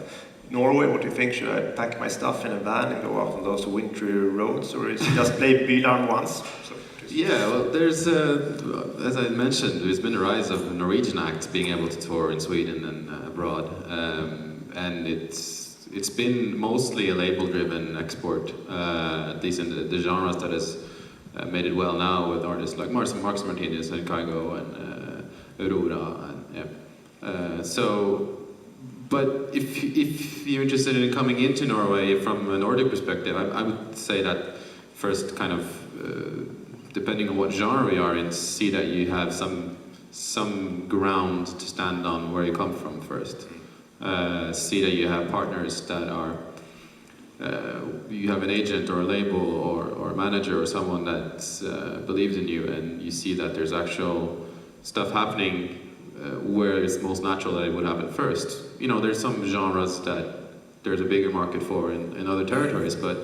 Norway, what do you think? Should I pack my stuff in a van and go out on those wintry roads, or is it just play Bylarm once? Yeah, well, there's, as I mentioned, there's been a rise of Norwegian acts being able to tour in Sweden and abroad, and it's been mostly a label-driven export, at least in the genres that has made it well now with artists like Marks Martinez and Kygo and Aurora. But if you're interested in coming into Norway from a Nordic perspective, I would say that first kind of, depending on what genre you are in, see that you have some ground to stand on where you come from first. See that you have partners that are, you have an agent or a label or a manager or someone that believes in you, and you see that there's actual stuff happening where it's most natural that it would happen first. You know, there's some genres that there's a bigger market for in other territories, but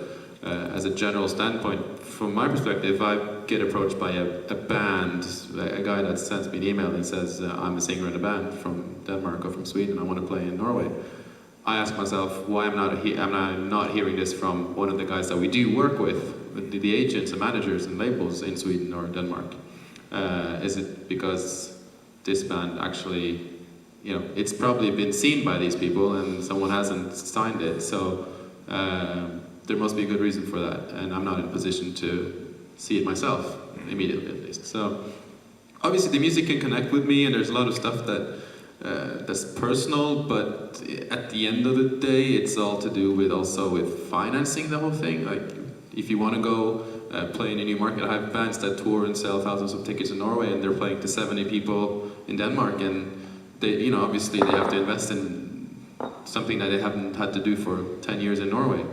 as a general standpoint, from my perspective, if I get approached by a band, a guy that sends me an email and says, I'm a singer in a band from Denmark or from Sweden, I want to play in Norway, I ask myself, why am I not hearing this from one of the guys that we do work with the agents and managers and labels in Sweden or Denmark? Is it because this band actually, you know, it's probably been seen by these people and someone hasn't signed it, so there must be a good reason for that, and I'm not in a position to see it myself, immediately at least. So obviously the music can connect with me, and there's a lot of stuff that's personal, but at the end of the day, it's all to do with also with financing the whole thing. Like, if you want to go play in a new market, I have bands that tour and sell thousands of tickets in Norway, and they're playing to 70 people in Denmark, and they, you know, obviously they have to invest in something that they haven't had to do for 10 years in Norway.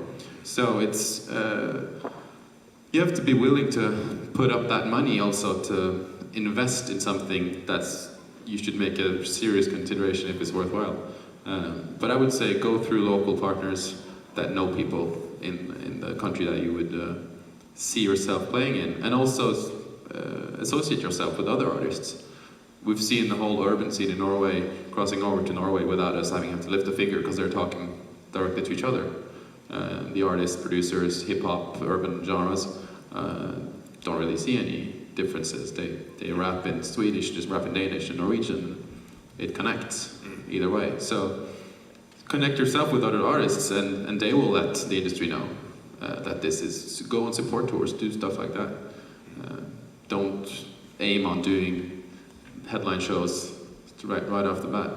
So it's, you have to be willing to put up that money also to invest in something that's, you should make a serious consideration if it's worthwhile. But I would say go through local partners that know people in the country that you would see yourself playing in, and also associate yourself with other artists. We've seen the whole urban scene in Norway crossing over to Norway without us having to lift a finger because they're talking directly to each other. The artists, producers, hip-hop, urban genres don't really see any differences. They rap in Swedish, just rap in Danish and Norwegian. It connects either way. So connect yourself with other artists, and they will let the industry know that this is, go on support tours, do stuff like that. Don't aim on doing headline shows right off the bat.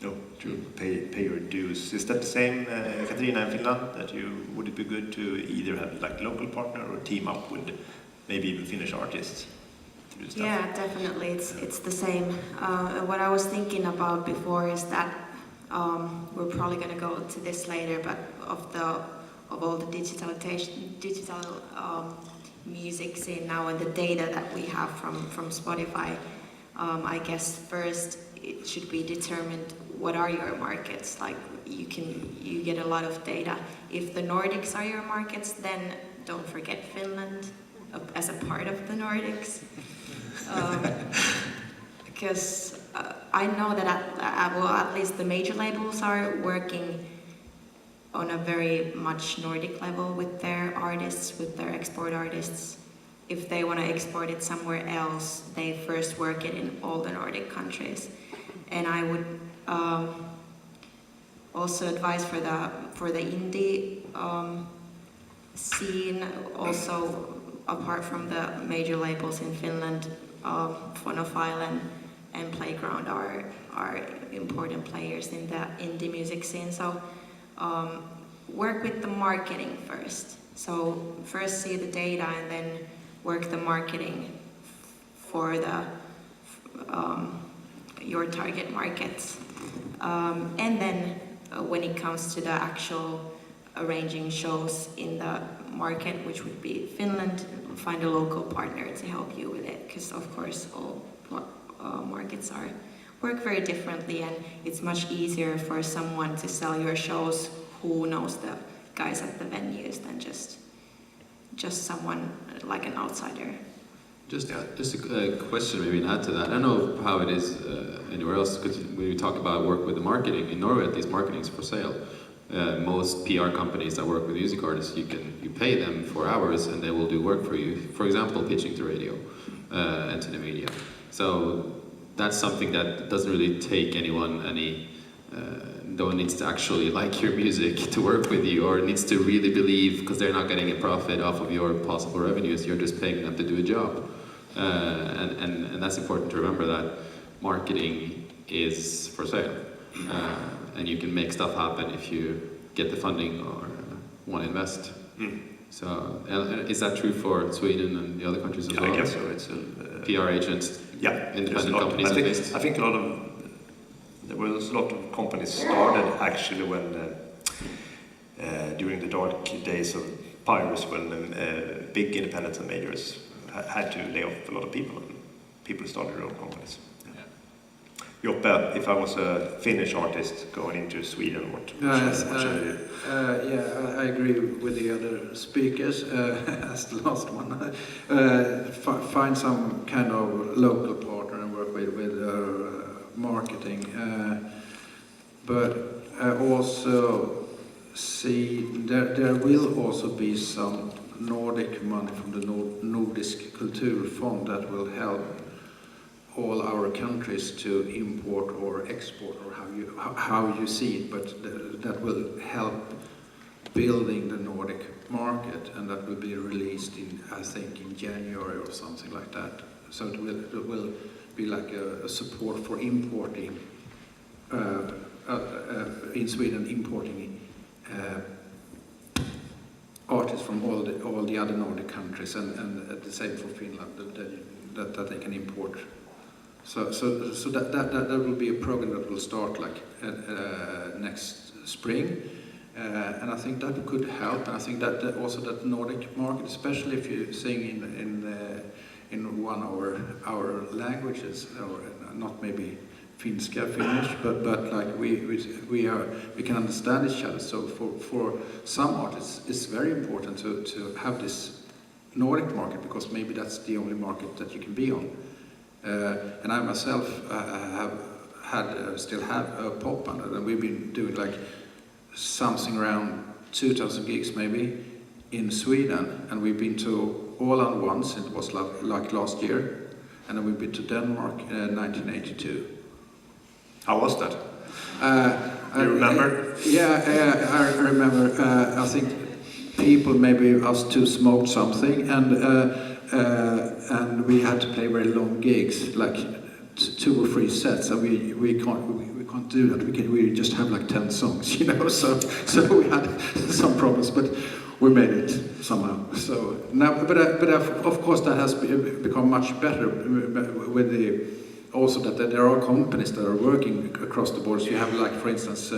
No, to pay your dues. Is that the same, Katariina, in Finland? That would it be good to either have like local partner or team up with maybe even Finnish artists to do stuff? Yeah, definitely. It's the same. What I was thinking about before is that we're probably going to go to this later, but of all the digital music scene now and the data that we have from Spotify, I guess first it should be determined what are your markets. Like you get a lot of data. If the Nordics are your markets, then don't forget Finland as a part of the Nordics. Because I know that at least the major labels are working on a very much Nordic level with their artists, with their export artists. If they want to export it somewhere else, they first work it in all the Nordic countries. And I would also advise for the indie scene, also apart from the major labels in Finland, Phonophile and Playground are important players in the indie music scene. So work with the marketing first. So first see the data and then work the marketing for the your target markets. And then when it comes to the actual arranging shows in the market, which would be Finland, find a local partner to help you with it, because of course all markets work very differently, and it's much easier for someone to sell your shows who knows the guys at the venues than just someone like an outsider. Just a question maybe and add to that. I don't know how it is anywhere else, because when we talk about work with the marketing, in Norway at least marketing is for sale. Most PR companies that work with music artists, you pay them for hours and they will do work for you. For example, pitching to radio and to the media. So that's something that doesn't really take anyone no one needs to actually like your music to work with you, or needs to really believe, because they're not getting a profit off of your possible revenues, you're just paying them to do a job. And that's important to remember, that marketing is for sale. And you can make stuff happen if you get the funding or want to invest. So is that true for Sweden and the other countries as well? I guess so. It's PR agents, independent companies at least? I think there was a lot of companies started actually when during the dark days of pirates, when big independents and majors had to lay off a lot of people, and people started their own companies. Joppe, if I was a Finnish artist going into Sweden, what should I do? Yeah, I agree with the other speakers, as the last one. Find some kind of local partner and work with marketing. But I also see there will also be some Nordic money from the Nordic Kulturfond that will help all our countries to import or export, or how you see it, but that will help building the Nordic market, and that will be released in, I think, in January or something like that. So it will be like a support for importing in Sweden, importing artists from all the other Nordic countries, and the same for Finland, that they can import. So that will be a program that will start like next spring, and I think that could help. And I think that also that Nordic market, especially if you sing in one of our languages, or not maybe Finnish, but like we can understand each other. So for some artists, it's very important to have this Nordic market, because maybe that's the only market that you can be on. And I myself still have a pop band, and we've been doing like something around 2,000 gigs maybe in Sweden, and we've been to Åland once, it was like last year, and then we've been to Denmark in 1982. How was that? Do you remember? I remember. I think people, maybe us two, smoked something, and we had to play very long gigs, like 2 or 3 sets, and we can't do that. We just have like 10 songs, you know. So we had some problems, but we made it somehow. So now, but of course that has become much better with the. Also that there are companies that are working across the borders. You have, like, for instance,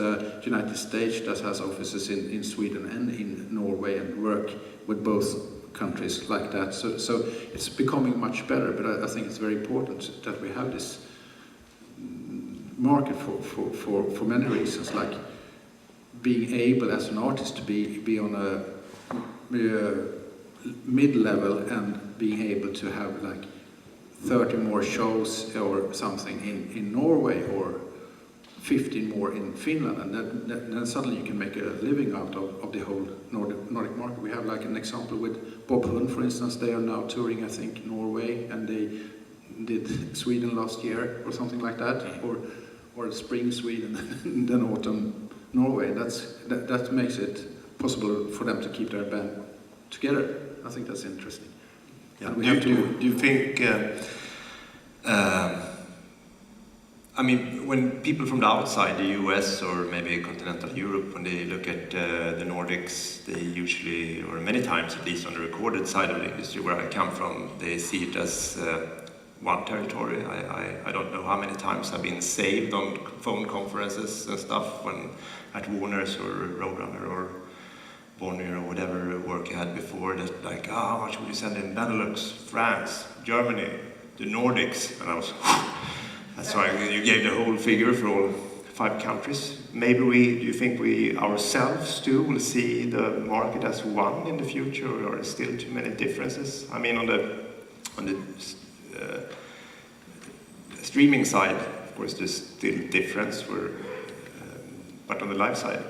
United States that has offices in Sweden and in Norway, and work with both countries like that. So it's becoming much better, but I think it's very important that we have this market for many reasons, like being able as an artist to be on a mid-level, and being able to have like 30 more shows or something in Norway, or 15 more in Finland, and then suddenly you can make a living out of the whole Nordic market. We have like an example with Bob Hund, for instance. They are now touring, I think, Norway, and they did Sweden last year or something like that, or spring Sweden and then autumn Norway. That makes it possible for them to keep their band together. I think that's interesting. Yeah. Do you think? I mean, when people from the outside, the US or maybe continental Europe, when they look at the Nordics, they usually, or many times at least on the recorded side of the industry where I come from, they see it as one territory. I don't know how many times I've been saved on phone conferences and stuff when at Warner's or Roadrunner or Bonnier or whatever work I had before, that like, how much would you send in Benelux, France, Germany, the Nordics? And I was, that's why you gave the whole figure for all 5 countries. Maybe do you think we ourselves too will see the market as one in the future, or are there still too many differences? I mean, on the streaming side, of course, there's still difference, but on the live side,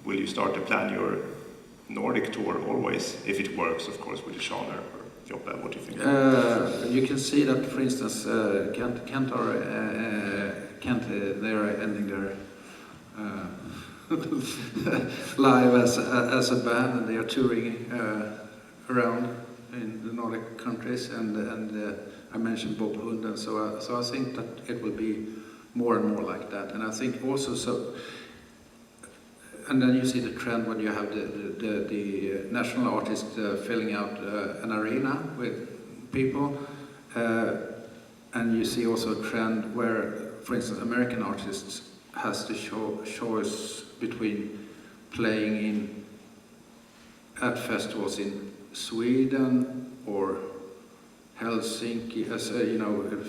will you start to plan your Nordic tour always, if it works, of course, with the genre, or Joppe? What do you think? You can see that, for instance, they are ending their live as a band, and they are touring around in the Nordic countries, and I mentioned Bob Hund, and so I think that it will be more and more like that, and I think also so. And then you see the trend when you have the national artist filling out an arena with people, and you see also a trend where, for instance, American artists has the choice between playing at festivals in Sweden or Helsinki,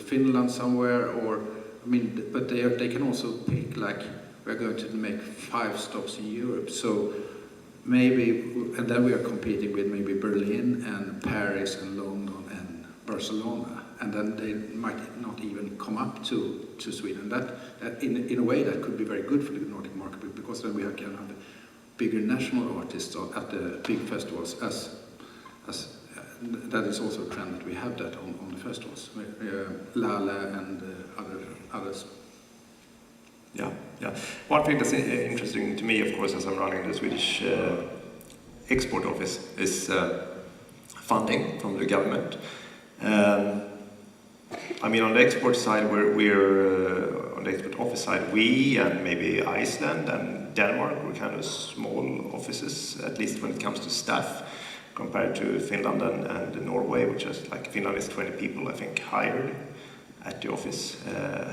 Finland somewhere, or I mean, but they can also pick, like, we're going to make 5 stops in Europe, so maybe, and then we are competing with maybe Berlin and Paris and London and Barcelona, and then they might not even come up to Sweden. That in a way that could be very good for the Nordic market, because then we can have bigger national artists at the big festivals. As that is also a trend that we have that on the festivals, Lala and others. Yeah. One thing that's interesting to me, of course, as I'm running the Swedish export office, is funding from the government. I mean, on the export side, we're on the export office side, we and maybe Iceland and Denmark were kind of small offices, at least when it comes to staff, compared to Finland and Norway, which is like, Finland is 20 people, I think, hired at the office,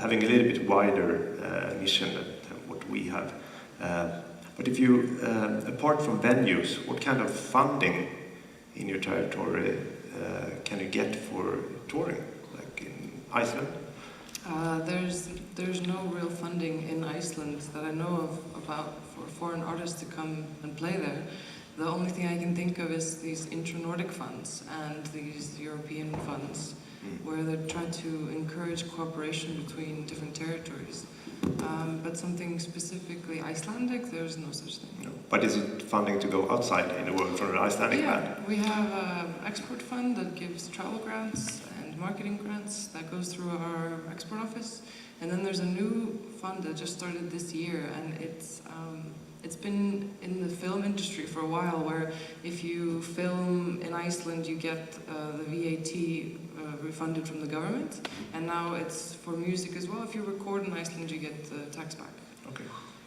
having a little bit wider mission than what we have. But if you, apart from venues, what kind of funding in your territory can you get for touring, like in Iceland? There's no real funding in Iceland that I know of about for foreign artists to come and play there. The only thing I can think of is these intra-Nordic funds and these European funds, where they try to encourage cooperation between different territories. But something specifically Icelandic, there's no such thing. No. But is it funding to go outside in the world for an Icelandic band? Yeah, we have an export fund that gives travel grants and marketing grants that goes through our export office. And then there's a new fund that just started this year, and it's been in the film industry for a while, where if you film in Iceland, you get the VAT refunded from the government, and now it's for music as well. If you record in Iceland, you get the tax back. Okay.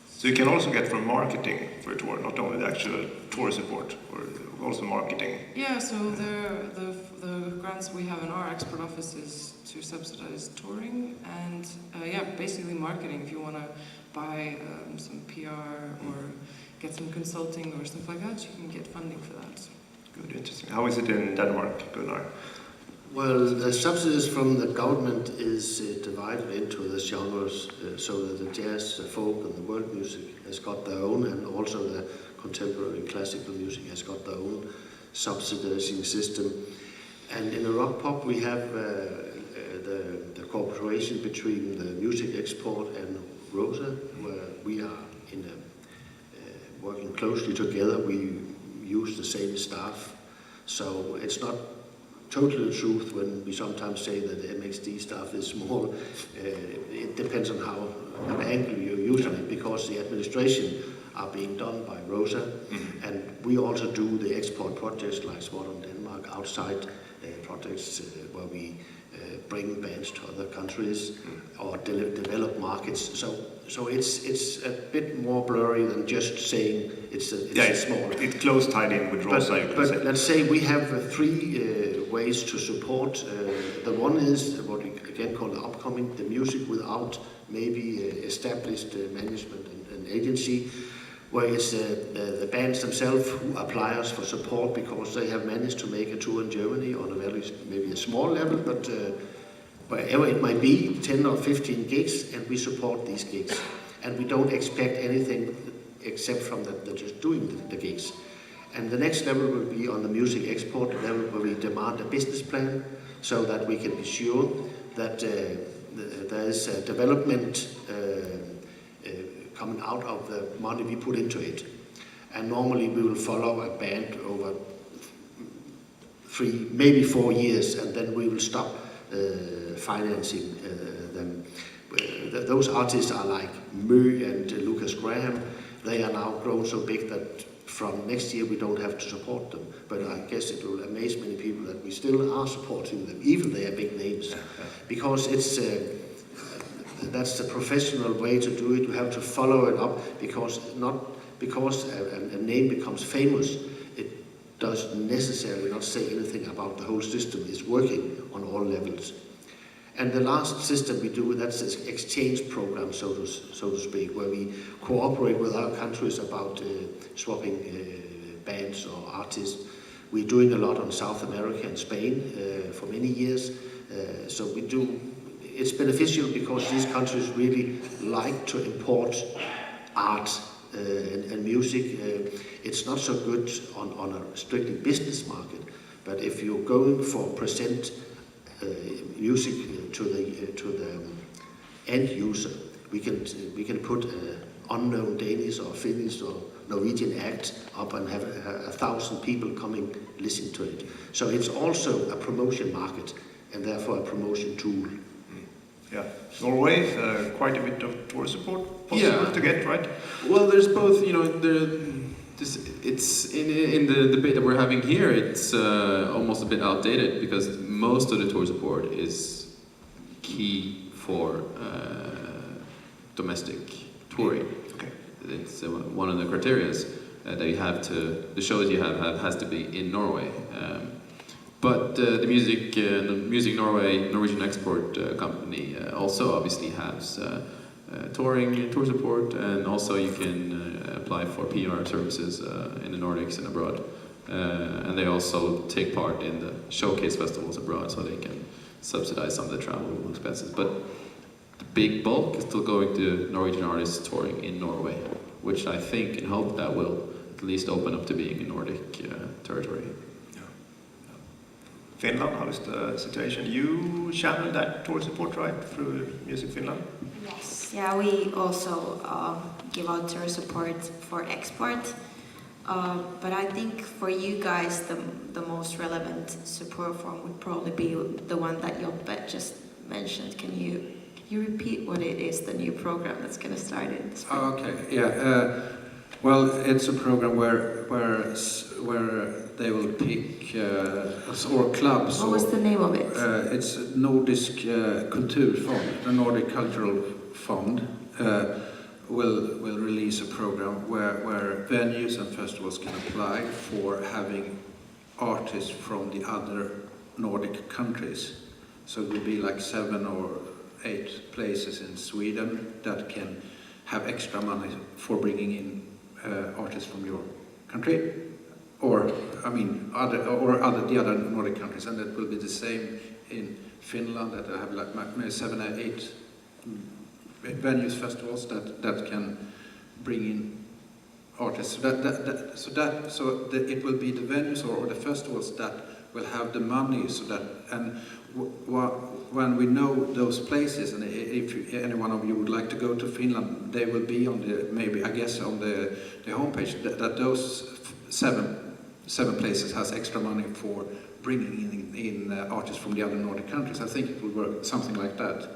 So you can also get from marketing for a tour, not only the actual tour support, or also marketing. Yeah, so the grants we have in our export office is to subsidize touring and basically marketing. If you want to buy some PR or get some consulting or stuff like that, you can get funding for that. Good, interesting. How is it in Denmark, Gunnar? Well, the subsidies from the government is divided into the genres, so that the jazz, the folk and the world music has got their own, and also the contemporary classical music has got their own subsidizing system. And in the rock pop we have the cooperation between the music export and ROSA, where we are working closely together. We use the same staff, so it's not totally the truth when we sometimes say that the MXD staff is small. It depends on what angle you're using it, because the administration are being done by ROSA, and we also do the export projects like Modern Denmark, outside projects where we bring bands to other countries or develop markets. So it's a bit more blurry than just saying it's small. It's close tied in with ROSA. But let's say we have 3 ways to support. The one is what we again call the upcoming, the music without maybe established management and agency, where it's the bands themselves who apply us for support because they have managed to make a tour in Germany on maybe a small level, but wherever it might be, 10 or 15 gigs, and we support these gigs. And we don't expect anything except from that they're just doing the gigs. And the next level will be on the music export level, where we demand a business plan so that we can be sure that there is a development coming out of the money we put into it. And normally we will follow a band over 3, maybe 4 years, and then we will stop financing them. Those artists are like Mø and Lucas Graham. They are now grown so big that from next year we don't have to support them. But I guess it will amaze many people that we still are supporting them, even they are big names. Because that's the professional way to do it. You have to follow it up, because a name becomes famous, it does necessarily not say anything about the whole system is working on all levels. And the last system we do, that's this exchange program, so to speak, where we cooperate with other countries about swapping bands or artists. We're doing a lot on South America and Spain for many years. So we do it's beneficial because these countries really like to import art and music. It's not so good on a strictly business market, but if you're going for present music to the end user, we can put unknown Danish or Finnish or Norwegian act up and have 1,000 people coming listen to it. So it's also a promotion market and therefore a promotion tool. Yeah, Norway, quite a bit of tour support possible to get, right? Well, there's both. You know, it's in the debate that we're having here. It's almost a bit outdated because most of the tour support is key for domestic touring. Okay. It's one of the criteria that you have to. The shows you have has to be in Norway. But the Music Norway Norwegian Export Company also obviously has tour support, and also you can apply for PR services in the Nordics and abroad. And they also take part in the showcase festivals abroad, so they can subsidize some of the travel expenses. But the big bulk is still going to Norwegian artists touring in Norway, which I think and hope that will at least open up to being a Nordic territory. Finland, how is the situation? You channel that tour support, right, through Music Finland? Yes, yeah, we also give out tour support for export. But I think for you guys, the most relevant support form would probably be the one that Joppe just mentioned. Can you repeat what it is, the new program that's going to start in the spring? Okay, yeah. Well, it's a program where they will pick or clubs. What was the name of it? It's Nordic Kulturfond, the Nordic Cultural Fund. Will release a program where venues and festivals can apply for having artists from the other Nordic countries. So it will be like 7 or 8 places in Sweden that can have extra money for bringing in artists from your country, or I mean the other Nordic countries, and it will be the same in Finland, that I have like maybe 7 or 8 venues, festivals that can bring in artists. So it will be the venues or the festivals that will have the money. So that, and when we know those places, and if any one of you would like to go to Finland, they will be on the, maybe I guess on the homepage that those 7 places has extra money for bringing in artists from the other Nordic countries. I think it will work something like that.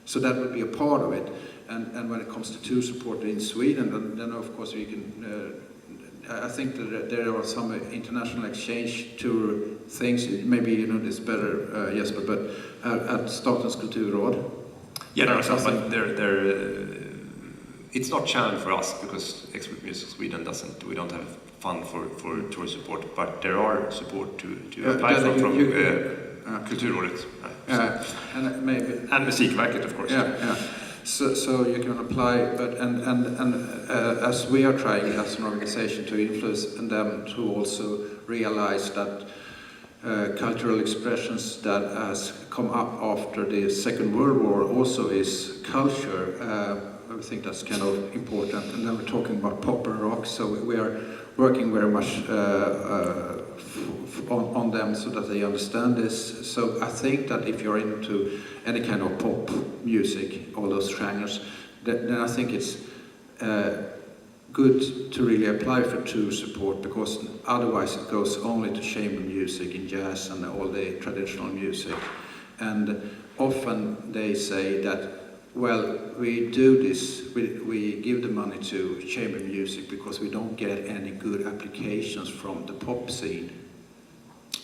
So that would be a part of it. And when it comes to tour support in Sweden, then of course we can. I think that there are some international exchange tour things. Maybe you know this better, Jesper, but at Statens kulturråd. Yeah, there are some, but it's not channeled for us because Expert Music Sweden doesn't. We don't have fund for tour support, but there are support to apply from Kulturrådet. And maybe and Musikverket, of course. Yeah. So you can apply, but and as we are trying as an organization to influence them to also realize that cultural expressions that has come up after the Second World War also is culture. I think that's kind of important. And then we're talking about pop and rock, so we are working very much on them so that they understand this. So I think that if you're into any kind of pop music, all those genres, then I think it's good to really apply for tour support, because otherwise it goes only to chamber music and jazz and all the traditional music. And often they say that, well, we do this, we give the money to chamber music because we don't get any good applications from the pop scene.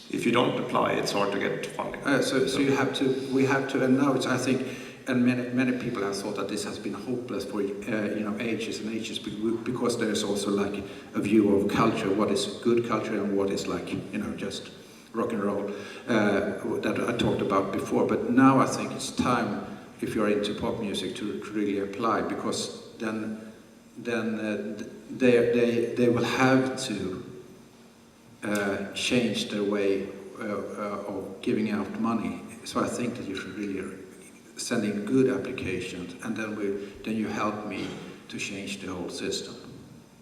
If you don't apply, it's hard to get funding. So you have to, we have to, and now it's, I think, and many people have thought that this has been hopeless for ages and ages, because there is also like a view of culture, what is good culture and what is like just rock and roll that I talked about before. But now I think it's time, if you're into pop music, to really apply, because then they will have to change their way of giving out money. So I think that you should really send in good applications, and then you help me to change the whole system.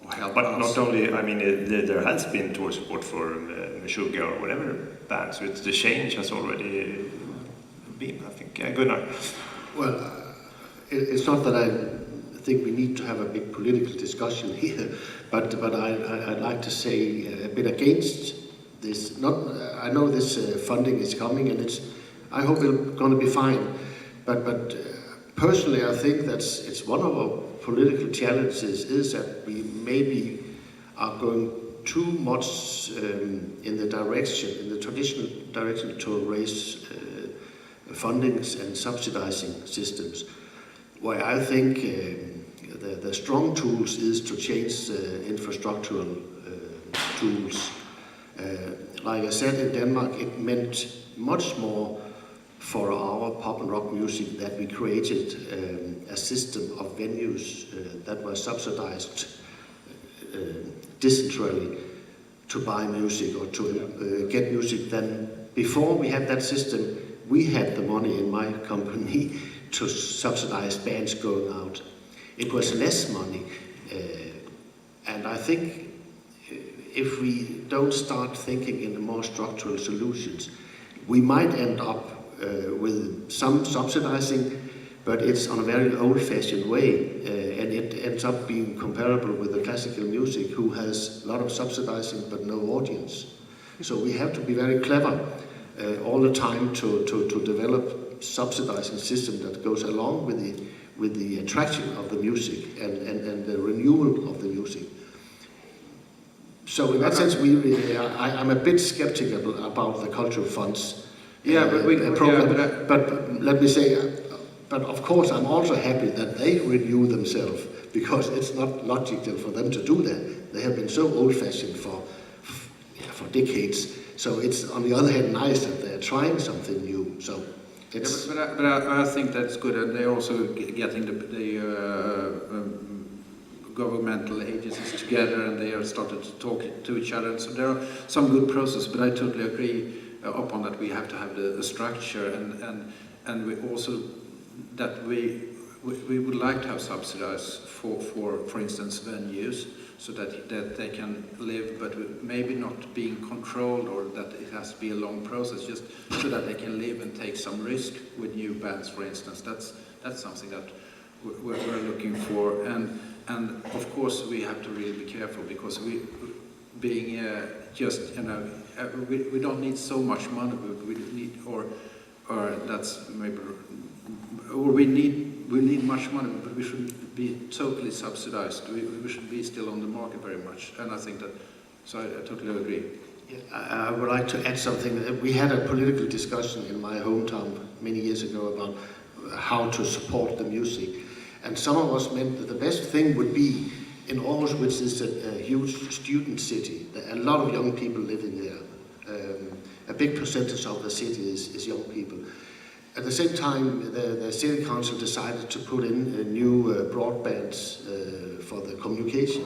Or help But us. not only, I mean, there has been tour support for Meshuggah or whatever band, so the change has already been, I think. Gunnar? Well, it's not that I think we need to have a big political discussion here, but I'd like to say a bit against this. I know this funding is coming, and I hope it's going to be fine. But personally, I think it's one of our political challenges is that we maybe are going too much in the traditional direction to raise fundings and subsidizing systems. Where I think the strong tools is to change infrastructural tools. Like I said, in Denmark, it meant much more for our pop and rock music that we created a system of venues that were subsidized decentrally to buy music or to get music. Then before we had that system, we had the money in my company to subsidize bands going out. It was less money, and I think if we don't start thinking in the more structural solutions, we might end up with some subsidizing, but it's on a very old-fashioned way, and it ends up being comparable with the classical music, who has a lot of subsidizing but no audience. So we have to be very clever all the time to develop subsidizing system that goes along with the attraction of the music and the renewal of the music. So in that sense, I'm a bit skeptical about the cultural funds. But let me say, but of course I'm also happy that they renew themselves, because it's not logical for them to do that. They have been so old-fashioned for decades. So it's on the other hand nice that they're trying something new. So it's. Yeah, but I think that's good, and they're also getting the governmental agencies together, and they have started to talk to each other. So there are some good process, but I totally agree upon that we have to have the structure, and we also that we would like to have subsidies for instance venues, so that they can live, but maybe not being controlled, or that it has to be a long process, just so that they can live and take some risk with new bands, for instance. That's something that we're looking for, and of course we have to really be careful, because we don't need so much money, but we need we need much money, but we shouldn't be totally subsidized. We should be still on the market very much, and I think that. So I totally agree. Yeah, I would like to add something. We had a political discussion in my hometown many years ago about how to support the music, and some of us meant that the best thing would be in Aarhus, which is a huge student city. A lot of young people living there. A big percentage of the city is young people. At the same time, the city council decided to put in new broadbands for the communication.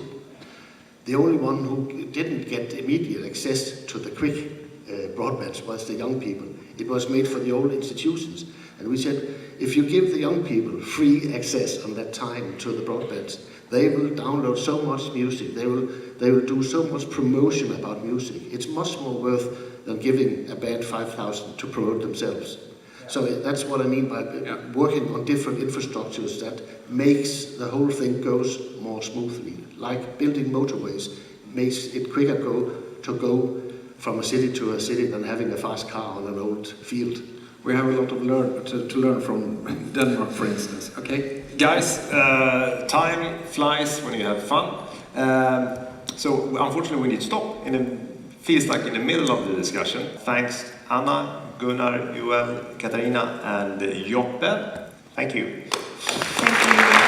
The only one who didn't get immediate access to the quick broadbands was the young people. It was made for the old institutions. And we said, if you give the young people free access on that time to the broadbands, they will download so much music, they will do so much promotion about music. It's much more worth than giving a band 5,000 to promote themselves. So that's what I mean by working on different infrastructures that makes the whole thing goes more smoothly. Like building motorways makes it quicker to go from a city to a city than having a fast car on an old field. We have a lot of to learn from Denmark, for instance. Okay, guys, time flies when you have fun. So unfortunately, we need to stop. Feels like in the middle of the discussion. Thanks, Anna, Gunnar, Joël, Katariina, and Joppe. Thank you. Thank you.